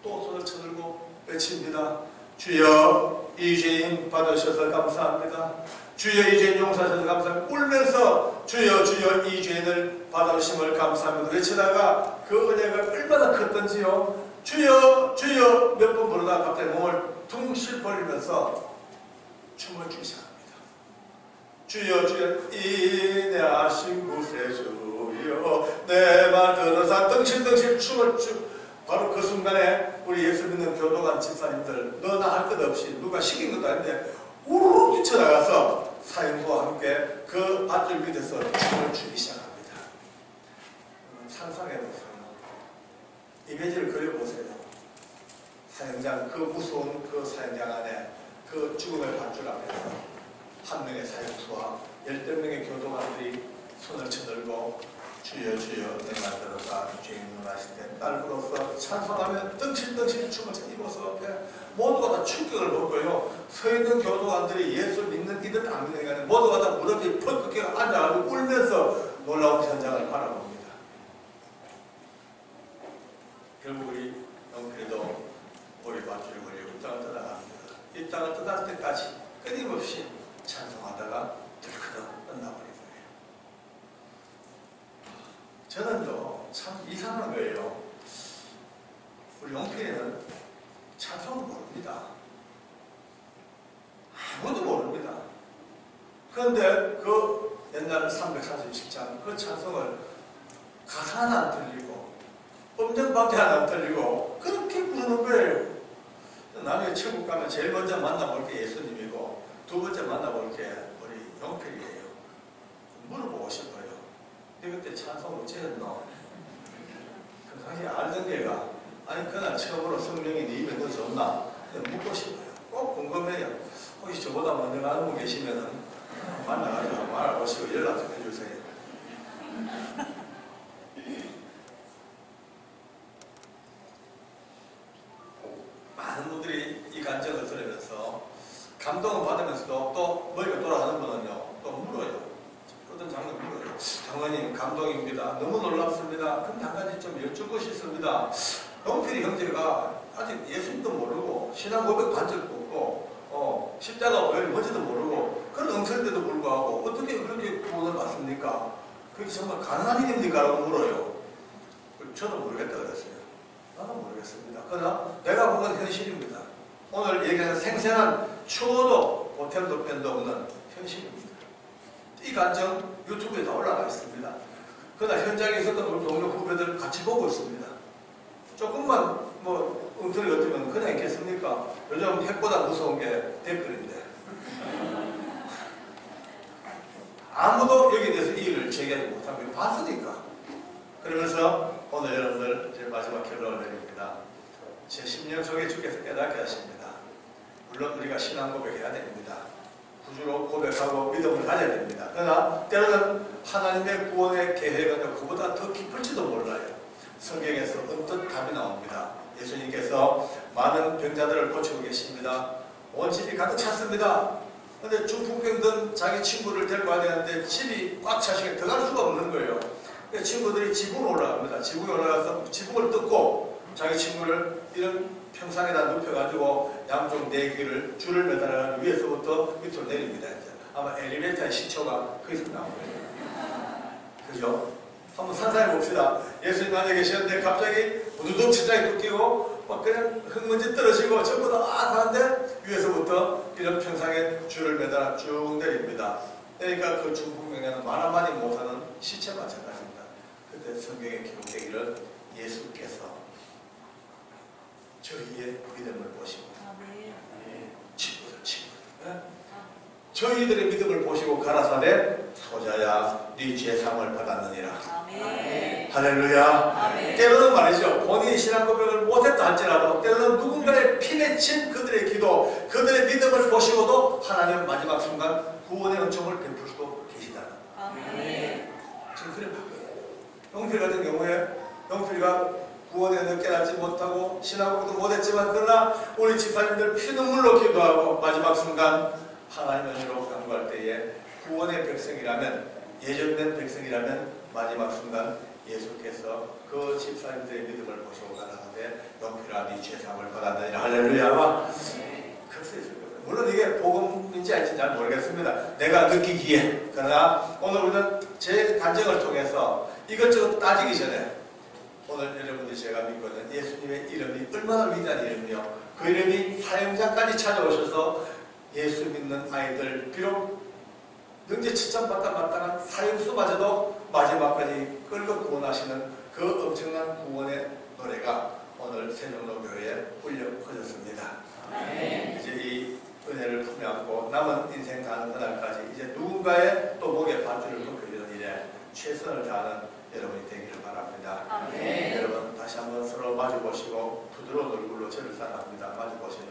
또 손을 쳐들고 외칩니다. 주여 이 죄인 받으셔서 감사합니다. 주여 이 죄인 용서하셔서 감사합니다. 울면서 주여 주여 이 죄인을 받아주심을 감사합니다. 외치다가 그 은혜가 얼마나 컸던지요. 주여 주여 몇 번 부르다가 갑자기 몸을 둥실 벌리면서 춤을 추기 시작합니다. 주여 주여 인내하신 구세주여 내 말 들으사 덩실덩실 춤을 추 바로 그 순간에 우리 예수 믿는 교도관 집사님들 너나 할 것 없이 누가 시킨 것도 아닌데 우르르 뛰쳐나가서 사형수와 함께 그 밧줄 밑에서 춤을 추기 시작합니다. 상상해보세요. 이미지를 그려보세요. 사형장 그 무서운 그 사형장 안에 그 죽음의 밧줄 앞에서 한 명의 사형수와 10명의 교도관들이 손을 쳐들고 주여 주여 내 말 들어서 죄인 눈하실 때 딸으로서 찬송하며 덩실덩실 춤을 춰 이 모습 앞에 모두가 다 충격을 먹고요. 서 있는 교도관들이 예수 믿는 이들 안 믿는 게 아니라 모두가 다 무릎이 펄떡 깨고 앉아가지고 울면서 놀라운 현장을 바라봅니다. 결국 우리 영필이도 머리 밧줄을 걸리고 이 땅을 떠나갑니다. 이 땅을 떠날 때까지 끊임없이 찬송하다가 들그덕 끝나버립니다. 저는요, 참 이상한 거예요. 우리 용필이는 찬송을 모릅니다. 아무도 모릅니다. 그런데 그 옛날 340장 그 찬송을 가사 하나 안 틀리고 음정밖에 하나 안 틀리고 그렇게 부르는 거예요. 나중에 천국 가면 제일 먼저 만나볼 게 예수님이고 두 번째 만나볼 게 우리 용필이에요. 물어보고 싶어요. 그때 찬송 어찌했노? 그 당시에 알던 게가 아니 그날 처음으로 성령이 네 입에 넣어줬나? 묻고 싶어요. 꼭 궁금해요. 혹시 저보다 먼저 아는 분 계시면은 만나가지고 말아보시고 연락 좀 해주세요. 많은 분들이 이 간증을 들으면서 감동을 받으면서도 또 머리가 돌아가는 분은요 또 물어요. 어떤 장로님 물어요. 장로님 감동입니다. 너무 놀랍습니다. 근데 한 가지 좀 여쭙 것이 있습니다. 영필이 형제가 아직 예수님도 모르고 신앙 고백 반 적도 없고 십자가 왜 뭔지도 모르고 그런 응설인데도 불구하고 어떻게 그렇게 구원을 받습니까? 그게 정말 가능한 일입니까? 라고 물어요. 저도 모르겠다 그랬어요. 나도 모르겠습니다. 그러나 내가 본 건 현실입니다. 오늘 얘기하는 생생한 추호도 보탬도 뺀도 없는 현실입니다. 이 간증 유튜브에 다 올라가 있습니다. 그러나 현장에 있었던 우리 동료 후배들 같이 보고 있습니다. 조금만 뭐 엉터리 같으면 그냥 있겠습니까? 요즘 핵보다 무서운 게 댓글인데 아무도 여기에 대해서 이의를 제기하지 못하고 봤으니까. 그러면서 오늘 여러분들 제 마지막 결론을 내립니다. 제 10년 속에 주께서 깨닫게 하십니다. 물론 우리가 신앙 고백해야 됩니다. 구주로 고백하고 믿음을 가져야 됩니다. 그러나 때로는 하나님의 구원의 계획은 그보다 더 깊을지도 몰라요. 성경에서 언뜻 답이 나옵니다. 예수님께서 많은 병자들을 고치고 계십니다. 온 집이 가득 찼습니다. 근데 중풍병든 자기 친구를 데리고 와야 되는데 집이 꽉 차시게 들어갈 수가 없는 거예요. 친구들이 지붕으로 올라갑니다. 지붕에 올라가서 지붕을 뜯고 자기 친구를 이런 평상에다 눕혀가지고 양쪽 네 귀를 줄을 매달아가지고 위에서부터 밑으로 내립니다. 이제. 아마 엘리베이터의 시초가 거기서 나온 거예요. 그죠? 한번 상상해 봅시다. 예수님 안에 계셨는데 갑자기 우두둑 천장이 뚫리고 막 그냥 흙먼지 떨어지고 전부 다 하는데 위에서부터 이런 평상에 줄을 매달아 쭉 내립니다. 그러니까 그 중풍병자는 말 한마디 못하는 시체 마찬가지입니다. 그때 성경에 기록되기를 예수께서 저희의 믿음을 보시고 친구들 저희들의 믿음을 보시고 가라사대 소자야 네 죄상을 받았느니라. 할렐루야. 때로는 말이죠, 본인이 신앙 고백을 못했다 할지라도 때로는 누군가의 피 맺힌 그들의 기도, 그들의 믿음을 보시고도 하나님 마지막 순간 구원의 은총을 베풀 수도 계시다. 저는 그래 봤거든요. 영필 같은 경우에 영필이가 구원에 늦게 나지 못하고 신앙 고백도 못했지만 그러나 우리 집사님들 피눈물로 기도하고 마지막 순간 하나님의 은혜로 간구할 때에 구원의 백성이라면, 예정된 백성이라면 마지막 순간 예수께서 그 집사님들의 믿음을 보시고 가라사대 영필아 네 죄상을 받았느니라. 할렐루야. 그래서 물론 이게 복음인지 아닌지 잘 모르겠습니다. 내가 느끼기에. 그러나 오늘 우리는 제 간증을 통해서 이것저것 따지기 전에 오늘 여러분들이 제가 믿고 있는 예수님의 이름이 얼마나 위대한 이름이며 그 이름이 사형장까지 찾아오셔서 예수 믿는 아이들, 비록 능지 칭찬받다 마땅한 사형수마저도 마지막까지 끌고 구원하시는 그 엄청난 구원의 노래가 오늘 세종로교회에 울려 퍼졌습니다. 이제 이 은혜를 품에 안고 남은 인생 가는 그날까지 이제 누군가의 또 목에 밧줄을 묶여주는 일에 최선을 다하는 여러분이 되기를 바랍니다. 여러분 다시 한번 서로 마주보시고 부드러운 얼굴로 저를 사랑합니다. 마주보시면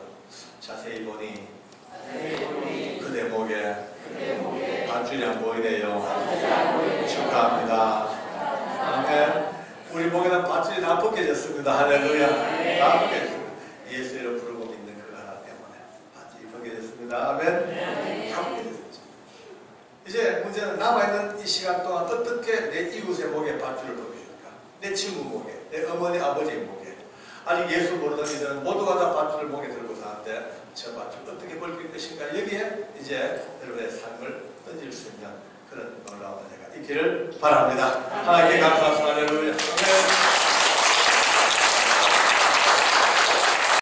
자세히 보니 그대 목에 밧줄이 안 보이네요. 축하합니다. 아멘. 우리 목에는 밧줄이 다 벗겨졌습니다. 할렐루야. 다 벗겨졌습니다. 예수 이름 부르고 믿는 그 하나 때문에 밧줄이 벗겨졌습니다. 아멘. 다 벗겨졌습니다. 이제 문제는 남아있는 이 시간 동안 어떻게 내 이웃의 목에 밧줄을 벗겨줄까? 내 친구 목에, 내 어머니 아버지의 목에. 아직 예수 모르는 이들은 모두가 다 밧줄을 목에 들고 사는데 저 밧줄 어떻게 벗길 것인가? 여기에 이제 여러분의 삶을 던질 수 있는 그런 놀라운 은혜가 있기를 바랍니다. 하나님께 감사합니다. 할렐루야.